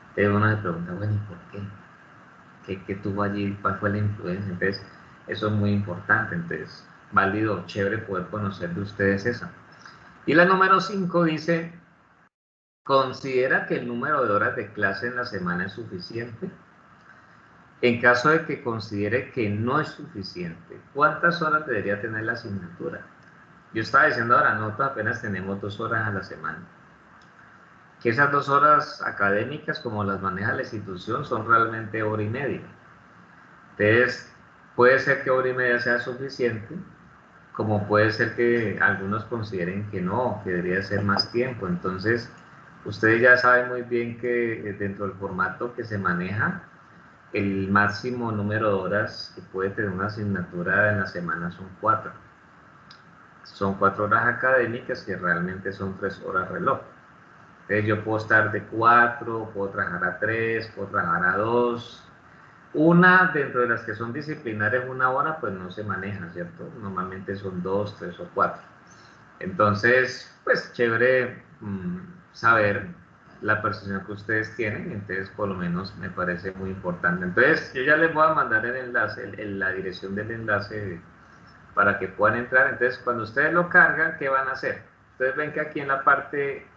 Entonces uno se pregunta, bueno, ¿y por qué? ¿Qué tuvo allí? ¿Cuál fue la influencia? Entonces, eso es muy importante. Entonces, válido, chévere poder conocer de ustedes eso. Y la número 5 dice, ¿considera que el número de horas de clase en la semana es suficiente? En caso de que considere que no es suficiente, ¿cuántas horas debería tener la asignatura? Yo estaba diciendo ahora, nosotros apenas tenemos 2 horas a la semana. Que esas 2 horas académicas, como las maneja la institución, son realmente hora y media. Entonces, puede ser que hora y media sea suficiente, como puede ser que algunos consideren que no, que debería ser más tiempo. Entonces, ustedes ya saben muy bien que dentro del formato que se maneja, el máximo número de horas que puede tener una asignatura en la semana son 4. Son 4 horas académicas que realmente son 3 horas reloj. Entonces yo puedo estar de 4, puedo trabajar a 3, puedo trabajar a 2. Una dentro de las que son disciplinares 1 hora, pues no se maneja, ¿cierto? Normalmente son 2, 3 o 4. Entonces, pues chévere saber la percepción que ustedes tienen, entonces por lo menos me parece muy importante. Entonces, yo ya les voy a mandar el enlace, la dirección del enlace para que puedan entrar. Entonces, cuando ustedes lo cargan, ¿qué van a hacer? Ustedes ven que aquí en la parte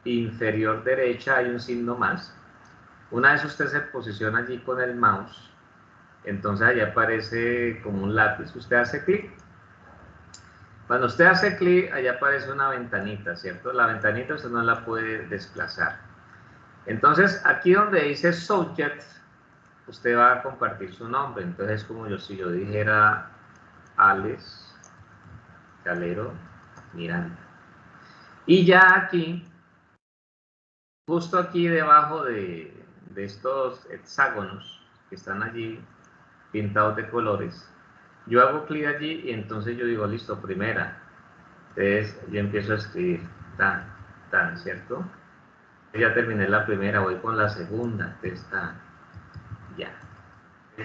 inferior derecha hay un signo más. Una vez usted se posiciona allí con el mouse, entonces allí aparece como un lápiz, usted hace clic. Cuando usted hace clic, allá aparece una ventanita, ¿cierto? La ventanita usted no la puede desplazar. Entonces, aquí donde dice Subject, usted va a compartir su nombre. Entonces, como si yo dijera Alex Calero Miranda. Y ya aquí, justo aquí debajo de estos hexágonos que están allí pintados de colores, yo hago clic allí y entonces yo digo, listo, primera. Entonces yo empiezo a escribir, tan, ¿cierto? Ya terminé la primera, voy con la segunda, entonces ya.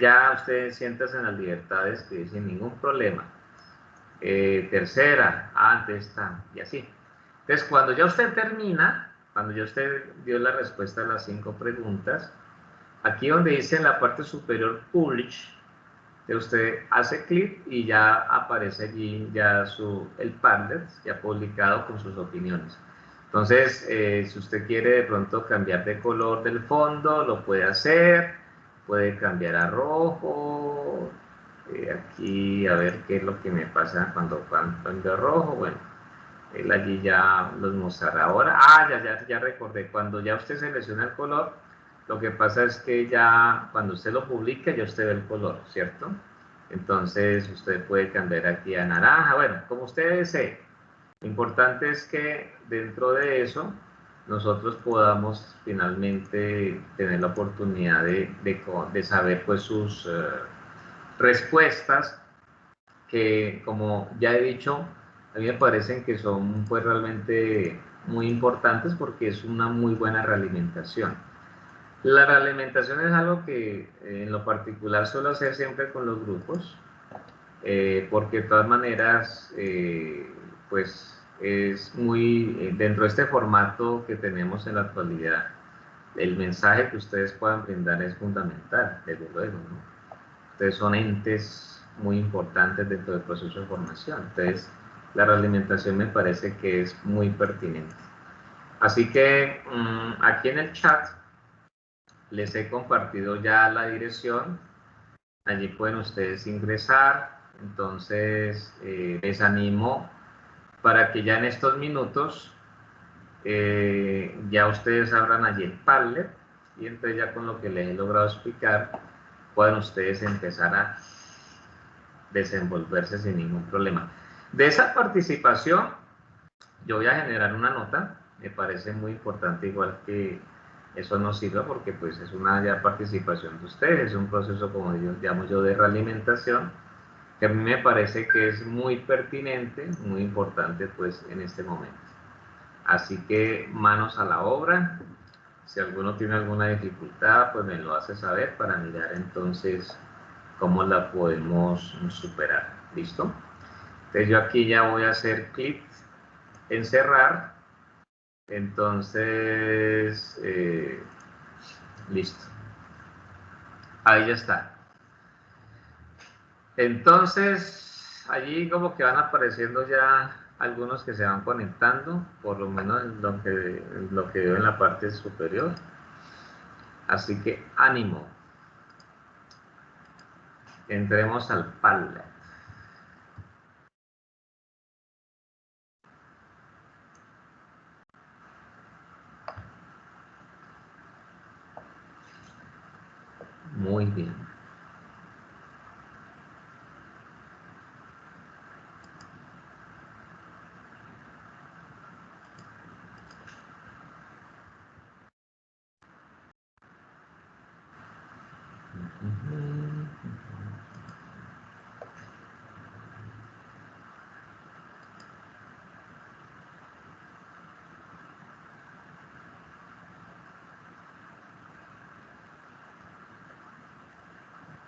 Ya ustedes siéntanse en la libertad de escribir sin ningún problema. Tercera, antes está, y así. Entonces, cuando ya usted termina, cuando ya usted dio la respuesta a las 5 preguntas, aquí donde dice en la parte superior Publish, usted hace clic y ya aparece allí ya el Padlet ya publicado con sus opiniones. Entonces, si usted quiere de pronto cambiar de color del fondo, lo puede hacer, puede cambiar a rojo. Aquí a ver qué es lo que me pasa cuando cambio a rojo. Bueno, él allí ya los mostrará ahora. Ya recordé, cuando ya usted selecciona el color, Lo que pasa es que ya cuando usted lo publica, ya usted ve el color, ¿cierto? Entonces usted puede cambiar aquí a naranja, bueno, como usted desee. Lo importante es que dentro de eso nosotros podamos finalmente tener la oportunidad de saber pues sus respuestas, que como ya he dicho, a mí me parecen que son pues realmente muy importantes porque es una muy buena realimentación. La realimentación es algo que en lo particular suelo hacer siempre con los grupos, porque de todas maneras pues es muy dentro de este formato que tenemos en la actualidad, el mensaje que ustedes puedan brindar es fundamental, desde luego, ¿no? Ustedes son entes muy importantes dentro del proceso de formación, entonces la realimentación me parece que es muy pertinente. Así que aquí en el chat les he compartido ya la dirección, allí pueden ustedes ingresar, entonces les animo para que ya en estos minutos ya ustedes abran allí el Padlet y entonces ya con lo que les he logrado explicar puedan ustedes empezar a desenvolverse sin ningún problema. De esa participación yo voy a generar una nota, me parece muy importante, igual que eso nos sirva porque pues es una ya participación de ustedes, es un proceso como yo llamo yo de realimentación, que a mí me parece que es muy pertinente, muy importante pues en este momento. Así que manos a la obra, si alguno tiene alguna dificultad pues me lo hace saber para mirar entonces cómo la podemos superar. ¿Listo? Entonces yo aquí ya voy a hacer clic en cerrar. Entonces, listo. Ahí ya está. Entonces, allí como que van apareciendo ya algunos que se van conectando, por lo menos lo que veo en la parte superior. Así que ánimo. Entremos al Padlet. Muy bien.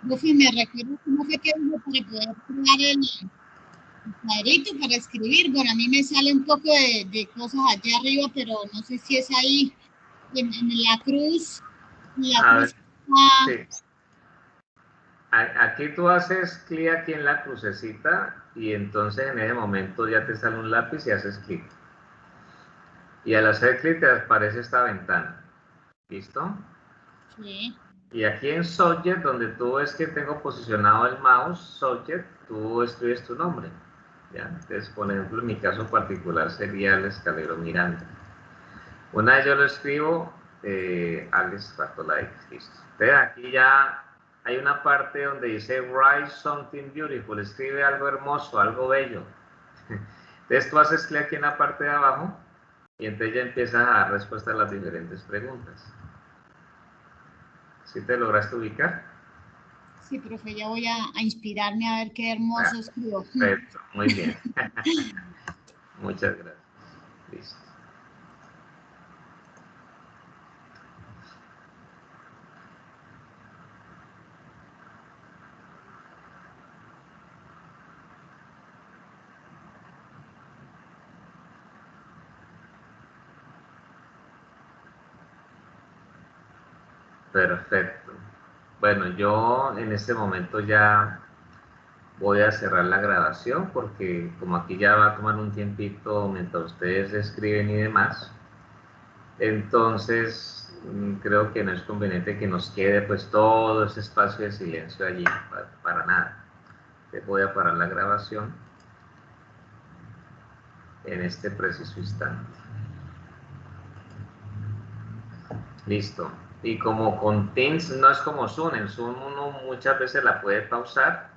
Profe, me recuerdo cómo fue que dijo para poder crear el cuadrito para escribir. Bueno, a mí me sale un poco de cosas allá arriba, pero no sé si es ahí, en la cruz. A ver, sí. Aquí tú haces clic aquí en la crucecita y entonces en ese momento ya te sale un lápiz y haces clic. Y al hacer clic te aparece esta ventana. ¿Listo? Sí. Y aquí en Subject, donde tú ves que tengo posicionado el mouse, Subject, tú escribes tu nombre. ¿Ya? Entonces, por ejemplo, en mi caso particular sería el escalero Miranda. Una vez yo lo escribo, Alex Bartolay, listo. Entonces aquí ya hay una parte donde dice write something beautiful, escribe algo hermoso, algo bello. Entonces tú haces clic aquí en la parte de abajo y entonces ya empiezas a dar respuesta a las diferentes preguntas. ¿Sí te lograste ubicar? Sí, profe, ya voy a inspirarme a ver qué hermoso escribo. Perfecto, muy bien. Muchas gracias. Listo. Perfecto. Bueno, yo en este momento ya voy a cerrar la grabación porque como aquí ya va a tomar un tiempito mientras ustedes escriben y demás, entonces creo que no es conveniente que nos quede pues todo ese espacio de silencio allí, para nada. Entonces voy a parar la grabación en este preciso instante. Listo. Y como con Teams no es como Zoom, en Zoom uno muchas veces la puede pausar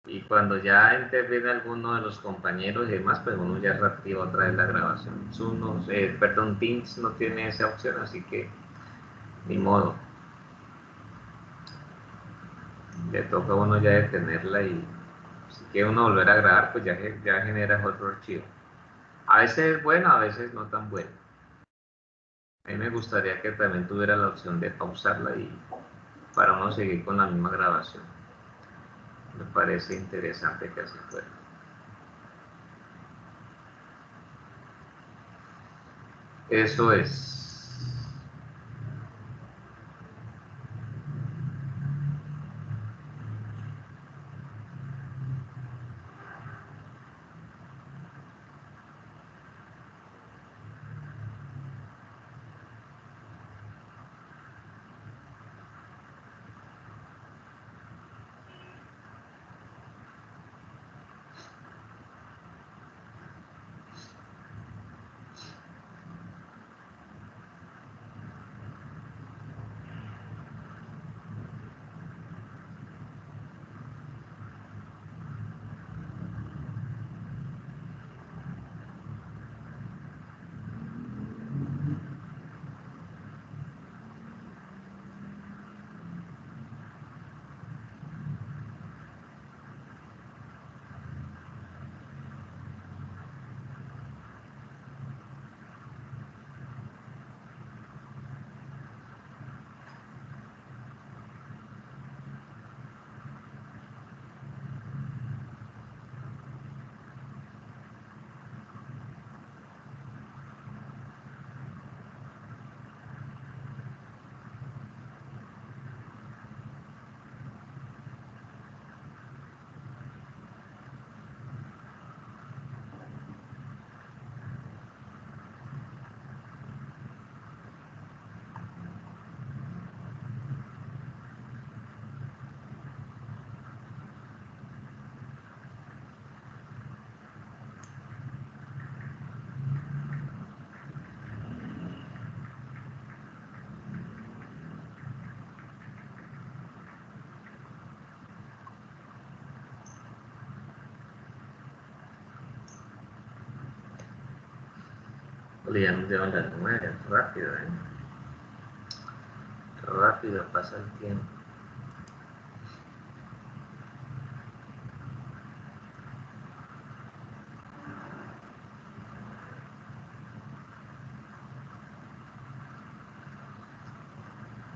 y cuando ya interviene alguno de los compañeros y demás, pues uno ya reactiva otra vez la grabación. Zoom no, perdón, Teams no tiene esa opción, así que ni modo. Le toca a uno ya detenerla y si quiere uno volver a grabar, pues ya generas otro archivo. A veces es bueno, a veces no tan bueno. A mí me gustaría que también tuviera la opción de pausarla y para uno seguir con la misma grabación. Me parece interesante que así fuera. Eso es. Ya nos dieron las 9, rápido, ¿eh? Rápido pasa el tiempo.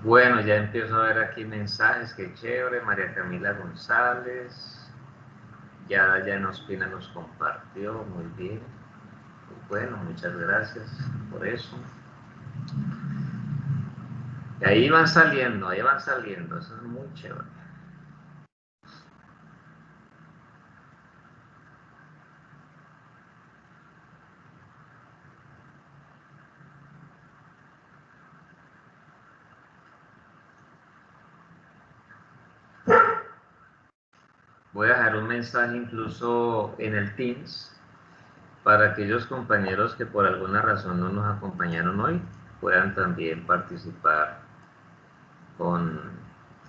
Bueno, ya empiezo a ver aquí mensajes, qué chévere. María Camila González, ya Dayana Ospina nos compartió, muy bien. Muy bueno, muchas gracias por eso. Y ahí van saliendo, eso es muy chévere. Voy a dejar un mensaje incluso en el Teams para aquellos compañeros que por alguna razón no nos acompañaron hoy puedan también participar con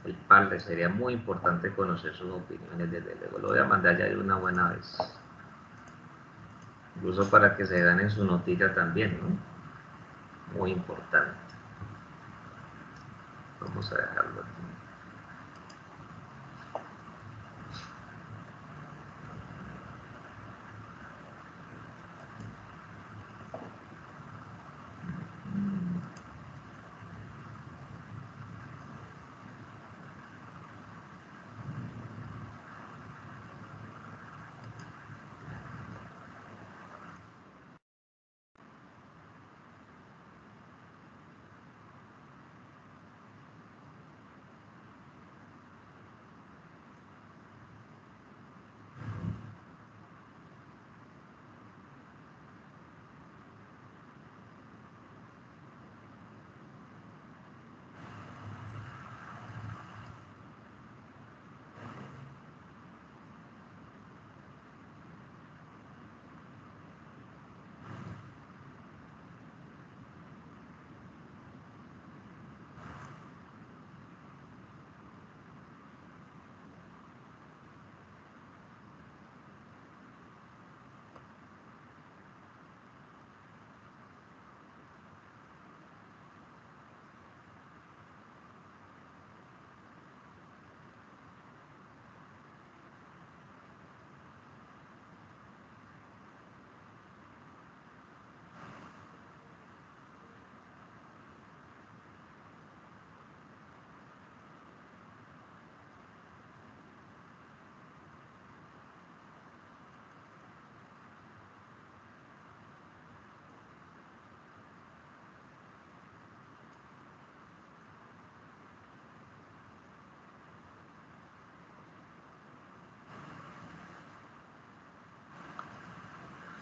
el PALDE. Sería muy importante conocer sus opiniones, desde luego. Lo voy a mandar ya de una buena vez. Incluso para que se ganen su notita también, ¿no? Muy importante. Vamos a dejarlo aquí.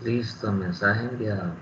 Listo, mensaje enviado.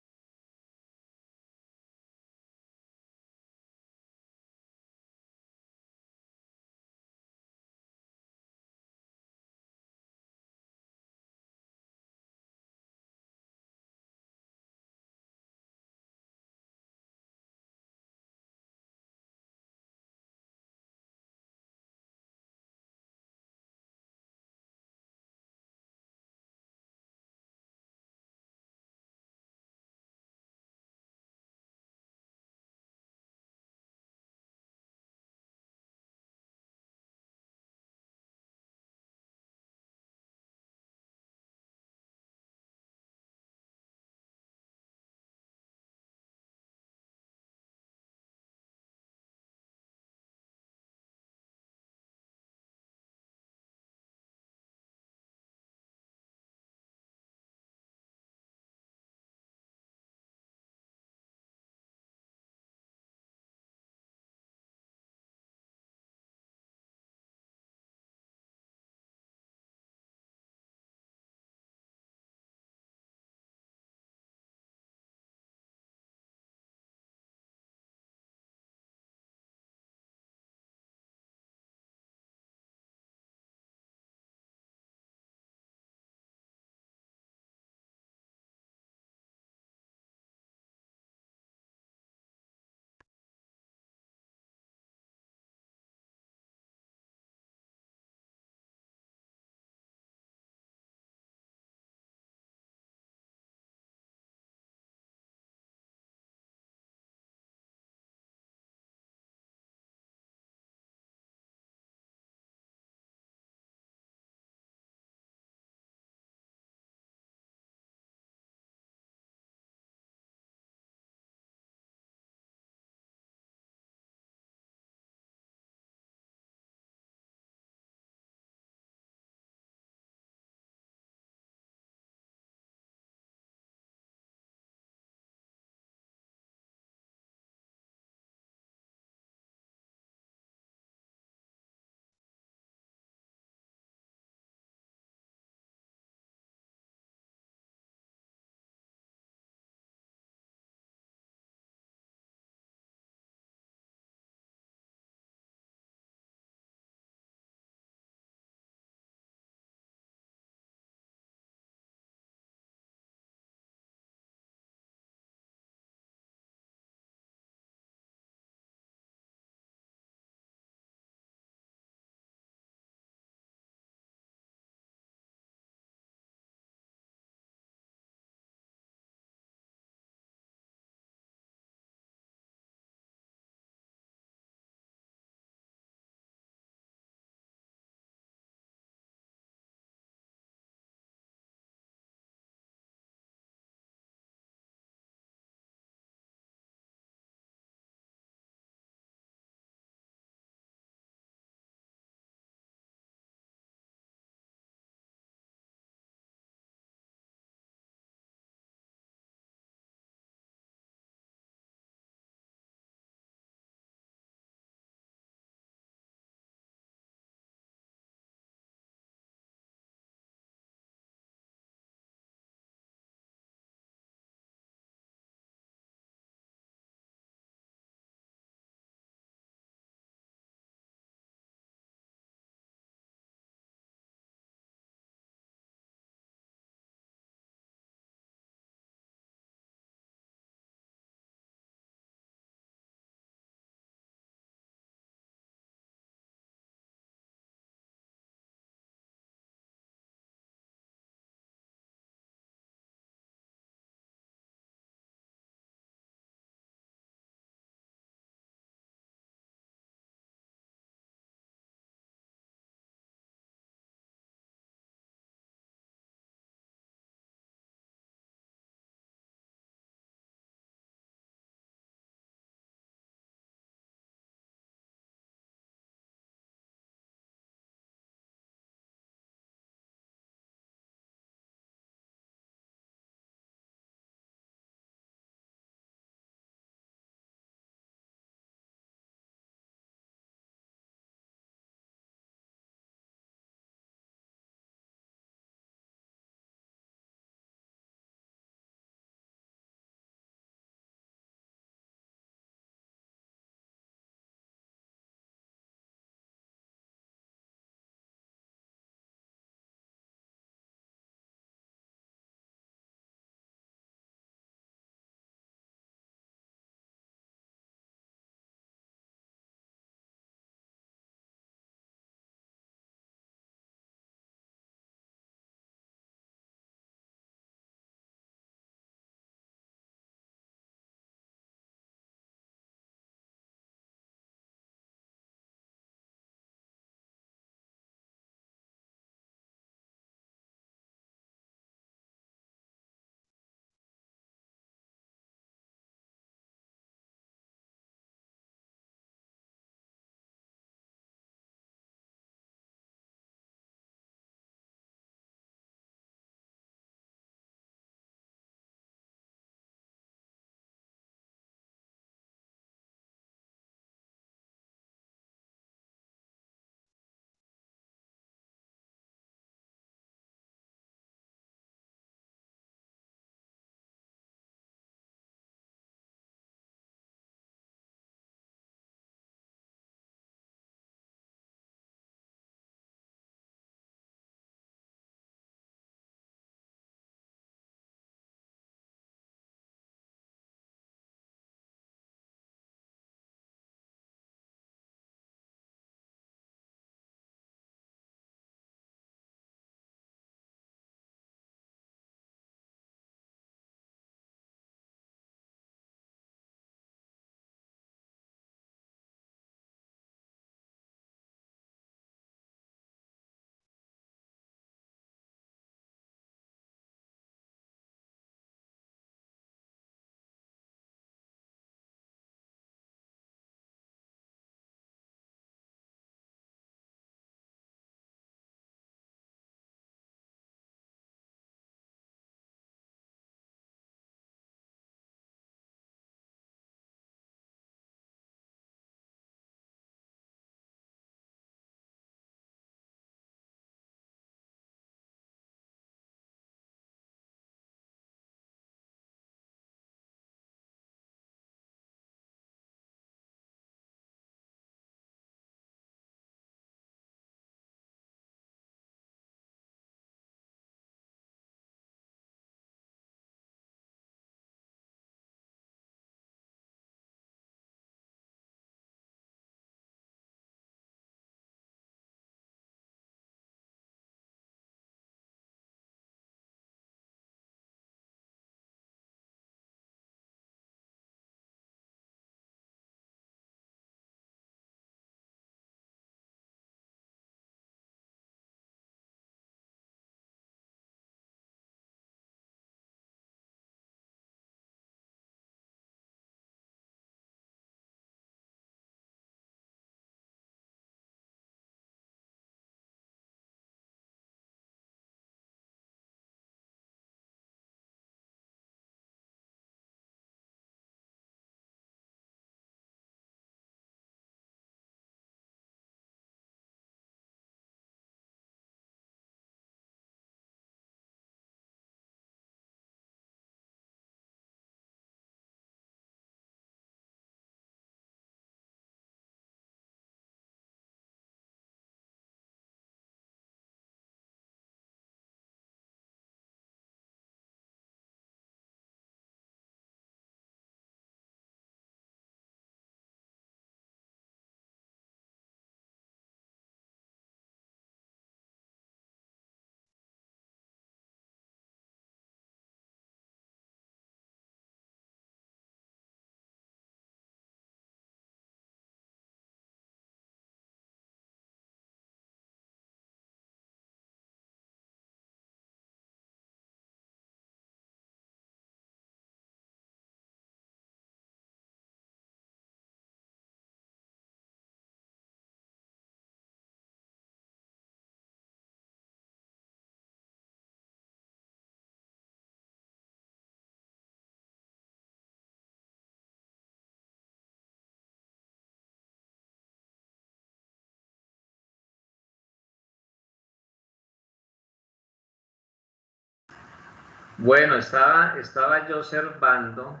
Bueno, estaba yo observando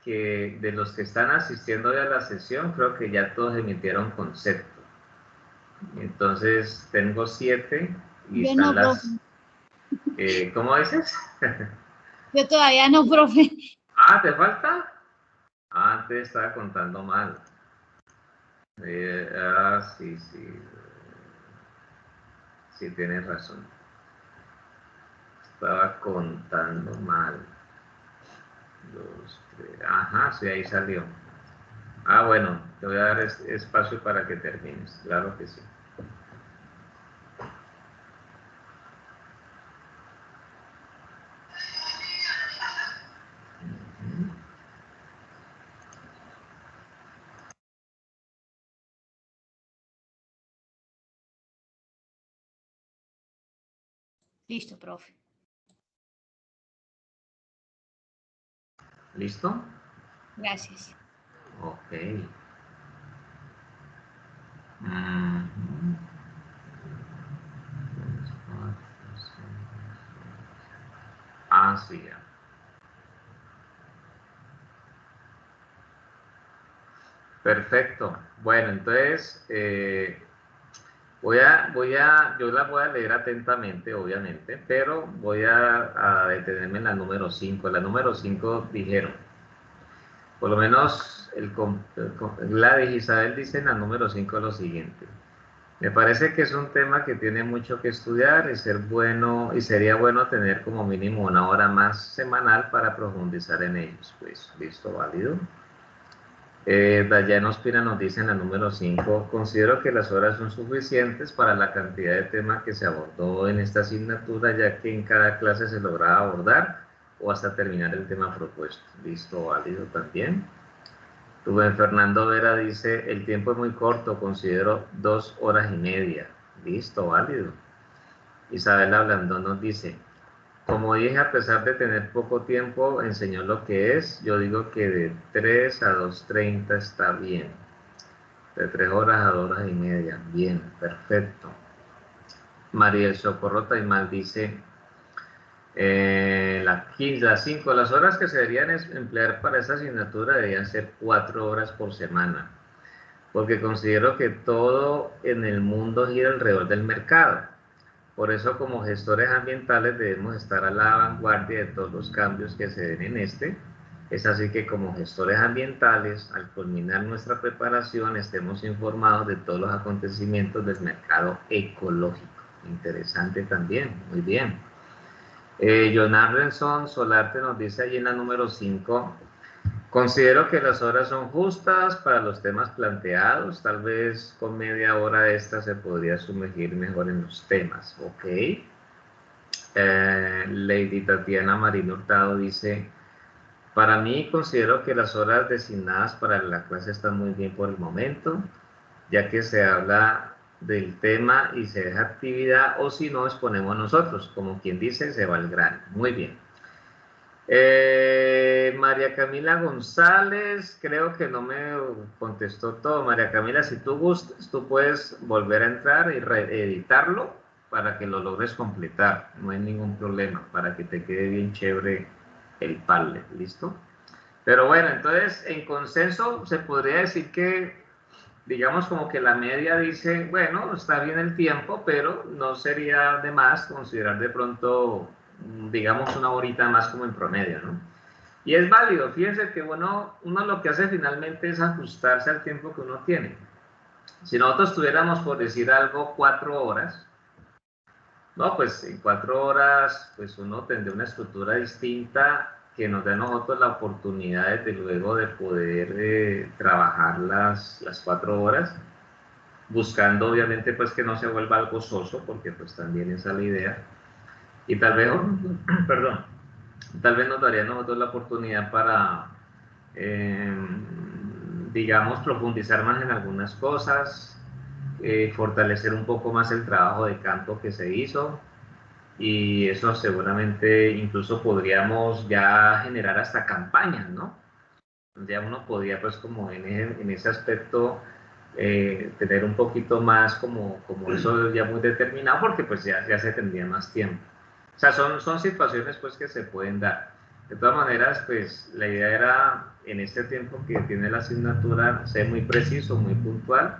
que de los que están asistiendo hoy a la sesión, creo que ya todos emitieron concepto. Entonces, tengo 7 y Yo están no, profe. las... ¿cómo dices? Yo todavía no, profe. Ah, ¿te falta? Ah, antes estaba contando mal. Sí, sí. Sí, tienes razón. Estaba contando mal. 2, 3. Ajá, sí, ahí salió. Ah, bueno, te voy a dar espacio para que termines. Claro que sí. Listo, profe. ¿Listo? Gracias. Ok. Mm-hmm. Ah, sí, ya. Perfecto. Bueno, entonces yo la voy a leer atentamente, obviamente, pero voy a detenerme en la número 5. La número 5 dijeron, por lo menos Gladys Isabel dice en la número 5 lo siguiente. Me parece que es un tema que tiene mucho que estudiar y sería bueno tener como mínimo una hora más semanal para profundizar en ellos. Pues, listo, válido. Dayana Ospina nos dice en la número 5, considero que las horas son suficientes para la cantidad de temas que se abordó en esta asignatura, ya que en cada clase se lograba abordar o hasta terminar el tema propuesto. Listo, válido también. Rubén Fernando Vera dice, el tiempo es muy corto, considero 2 horas y media. Listo, válido. Isabela Blandón nos dice, como dije, a pesar de tener poco tiempo, enseñó lo que es. Yo digo que de 3 a 2:30 está bien. De 3 horas a 2 horas y media. Bien, perfecto. María del Socorro Taimal dice, las 5, las horas que se deberían emplear para esta asignatura deberían ser 4 horas por semana, porque considero que todo en el mundo gira alrededor del mercado. Por eso, como gestores ambientales, debemos estar a la vanguardia de todos los cambios que se den en este. Es así que como gestores ambientales, al culminar nuestra preparación, estemos informados de todos los acontecimientos del mercado ecológico. Interesante también, muy bien. John Arrenson Solarte nos dice allí en la número 5, considero que las horas son justas para los temas planteados, tal vez con media hora extra se podría sumergir mejor en los temas, ok. Lady Tatiana Marín Hurtado dice, para mí considero que las horas designadas para la clase están muy bien por el momento, ya que se habla del tema y se deja actividad, o si no exponemos nosotros, como quien dice, se va al grano. Muy bien. María Camila González, creo que no me contestó todo. María Camila, si tú gustas, tú puedes volver a entrar y reeditarlo para que lo logres completar. No hay ningún problema, para que te quede bien chévere el Padlet, ¿listo? Pero bueno, entonces en consenso se podría decir que, digamos como que la media dice, bueno, está bien el tiempo, pero no sería de más considerar de pronto, digamos, una horita más como en promedio, ¿no? Y es válido, fíjense que uno lo que hace finalmente es ajustarse al tiempo que uno tiene. Si nosotros tuviéramos, por decir algo, 4 horas, no, pues en 4 horas, pues uno tendría una estructura distinta que nos da a nosotros la oportunidad, desde luego, de poder trabajar las 4 horas, buscando obviamente pues que no se vuelva algo soso, porque pues también esa es la idea. Y tal vez, perdón, tal vez nos daría a nosotros la oportunidad para, digamos, profundizar más en algunas cosas, fortalecer un poco más el trabajo de campo que se hizo, y eso seguramente incluso podríamos ya generar hasta campañas, ¿no? Ya uno podría pues como en ese aspecto tener un poquito más como eso ya muy determinado, porque pues ya se tendría más tiempo. O sea, son situaciones pues que se pueden dar. De todas maneras, pues la idea era, en este tiempo que tiene la asignatura, ser muy preciso, muy puntual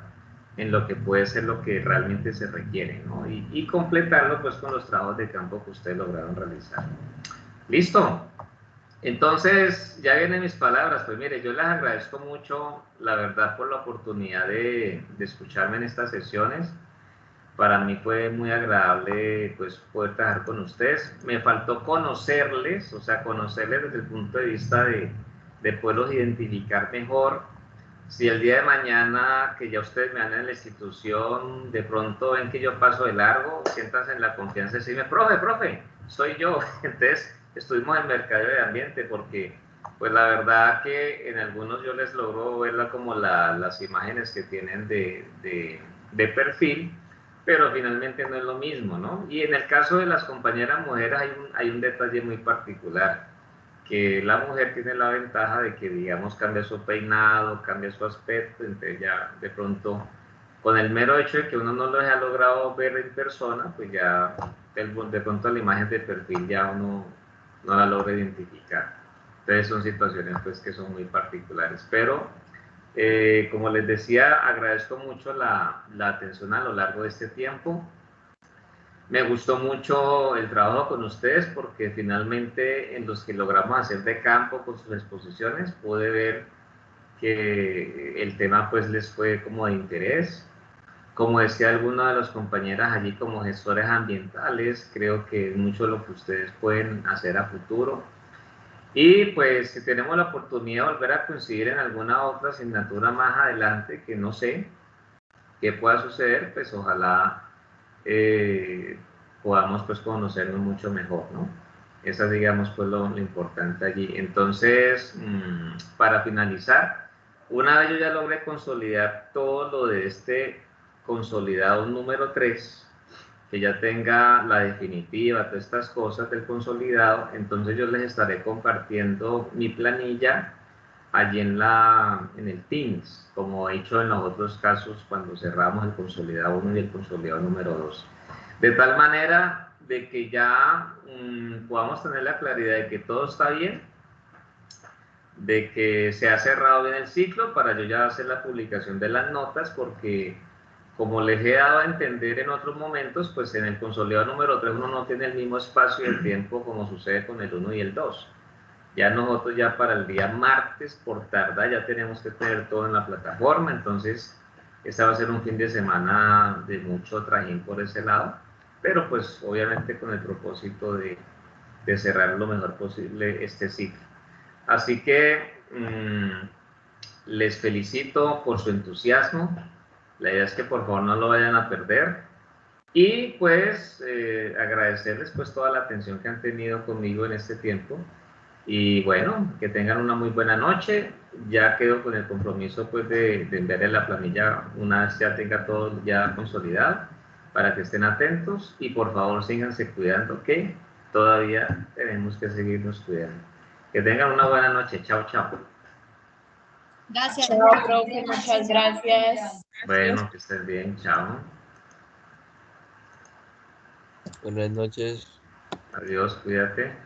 en lo que puede ser lo que realmente se requiere, ¿no? Y completarlo pues con los trabajos de campo que ustedes lograron realizar. ¿Listo? Entonces, ya vienen mis palabras. Pues mire, yo les agradezco mucho, la verdad, por la oportunidad de escucharme en estas sesiones. Para mí fue muy agradable pues poder trabajar con ustedes. Me faltó conocerles, o sea, conocerles desde el punto de vista de poderlos identificar mejor. Si el día de mañana que ya ustedes me dan en la institución, de pronto ven que yo paso de largo, siéntanse en la confianza de decirme, profe, soy yo. Entonces, estuvimos en mercadeo de ambiente porque, pues la verdad que en algunos yo les logro verla como las imágenes que tienen de perfil, pero finalmente no es lo mismo, ¿no? Y en el caso de las compañeras mujeres hay un detalle muy particular, que la mujer tiene la ventaja de que, digamos, cambia su peinado, cambia su aspecto, entonces ya de pronto, con el mero hecho de que uno no lo haya logrado ver en persona, pues ya de pronto la imagen de perfil ya uno no la logra identificar. Entonces son situaciones pues que son muy particulares, pero como les decía, agradezco mucho la atención a lo largo de este tiempo. Me gustó mucho el trabajo con ustedes porque finalmente en los que logramos hacer de campo con sus exposiciones pude ver que el tema pues les fue como de interés. Como decía alguna de las compañeras allí como gestores ambientales, creo que es mucho lo que ustedes pueden hacer a futuro. Y pues si tenemos la oportunidad de volver a coincidir en alguna otra asignatura más adelante, que no sé qué pueda suceder, pues ojalá podamos pues conocernos mucho mejor, ¿no? Esa es, digamos, pues lo importante allí. Entonces, para finalizar, una vez yo ya logré consolidar todo lo de este consolidado número 3, que ya tenga la definitiva, todas estas cosas del consolidado, entonces yo les estaré compartiendo mi planilla allí en el Teams, como he hecho en los otros casos cuando cerramos el consolidado 1 y el consolidado número 2. De tal manera de que ya podamos tener la claridad de que todo está bien, de que se ha cerrado bien el ciclo para yo ya hacer la publicación de las notas, porque como les he dado a entender en otros momentos, pues en el consolidado número 3 uno no tiene el mismo espacio y el tiempo como sucede con el 1 y el 2. Ya nosotros ya para el día martes por tarde ya tenemos que tener todo en la plataforma, entonces esta va a ser un fin de semana de mucho trajín por ese lado, pero pues obviamente con el propósito de cerrar lo mejor posible este ciclo. Así que les felicito por su entusiasmo, la idea es que por favor no lo vayan a perder y pues agradecerles pues toda la atención que han tenido conmigo en este tiempo. Y bueno, que tengan una muy buena noche. Ya quedo con el compromiso pues de enviarles la planilla una vez ya tenga todo ya consolidado, para que estén atentos y por favor síganse cuidando, que todavía tenemos que seguirnos cuidando. Que tengan una buena noche. Chao, chao. Gracias. Chao, profe, muchas gracias. Bueno, que estén bien. Chao. Buenas noches. Adiós, cuídate.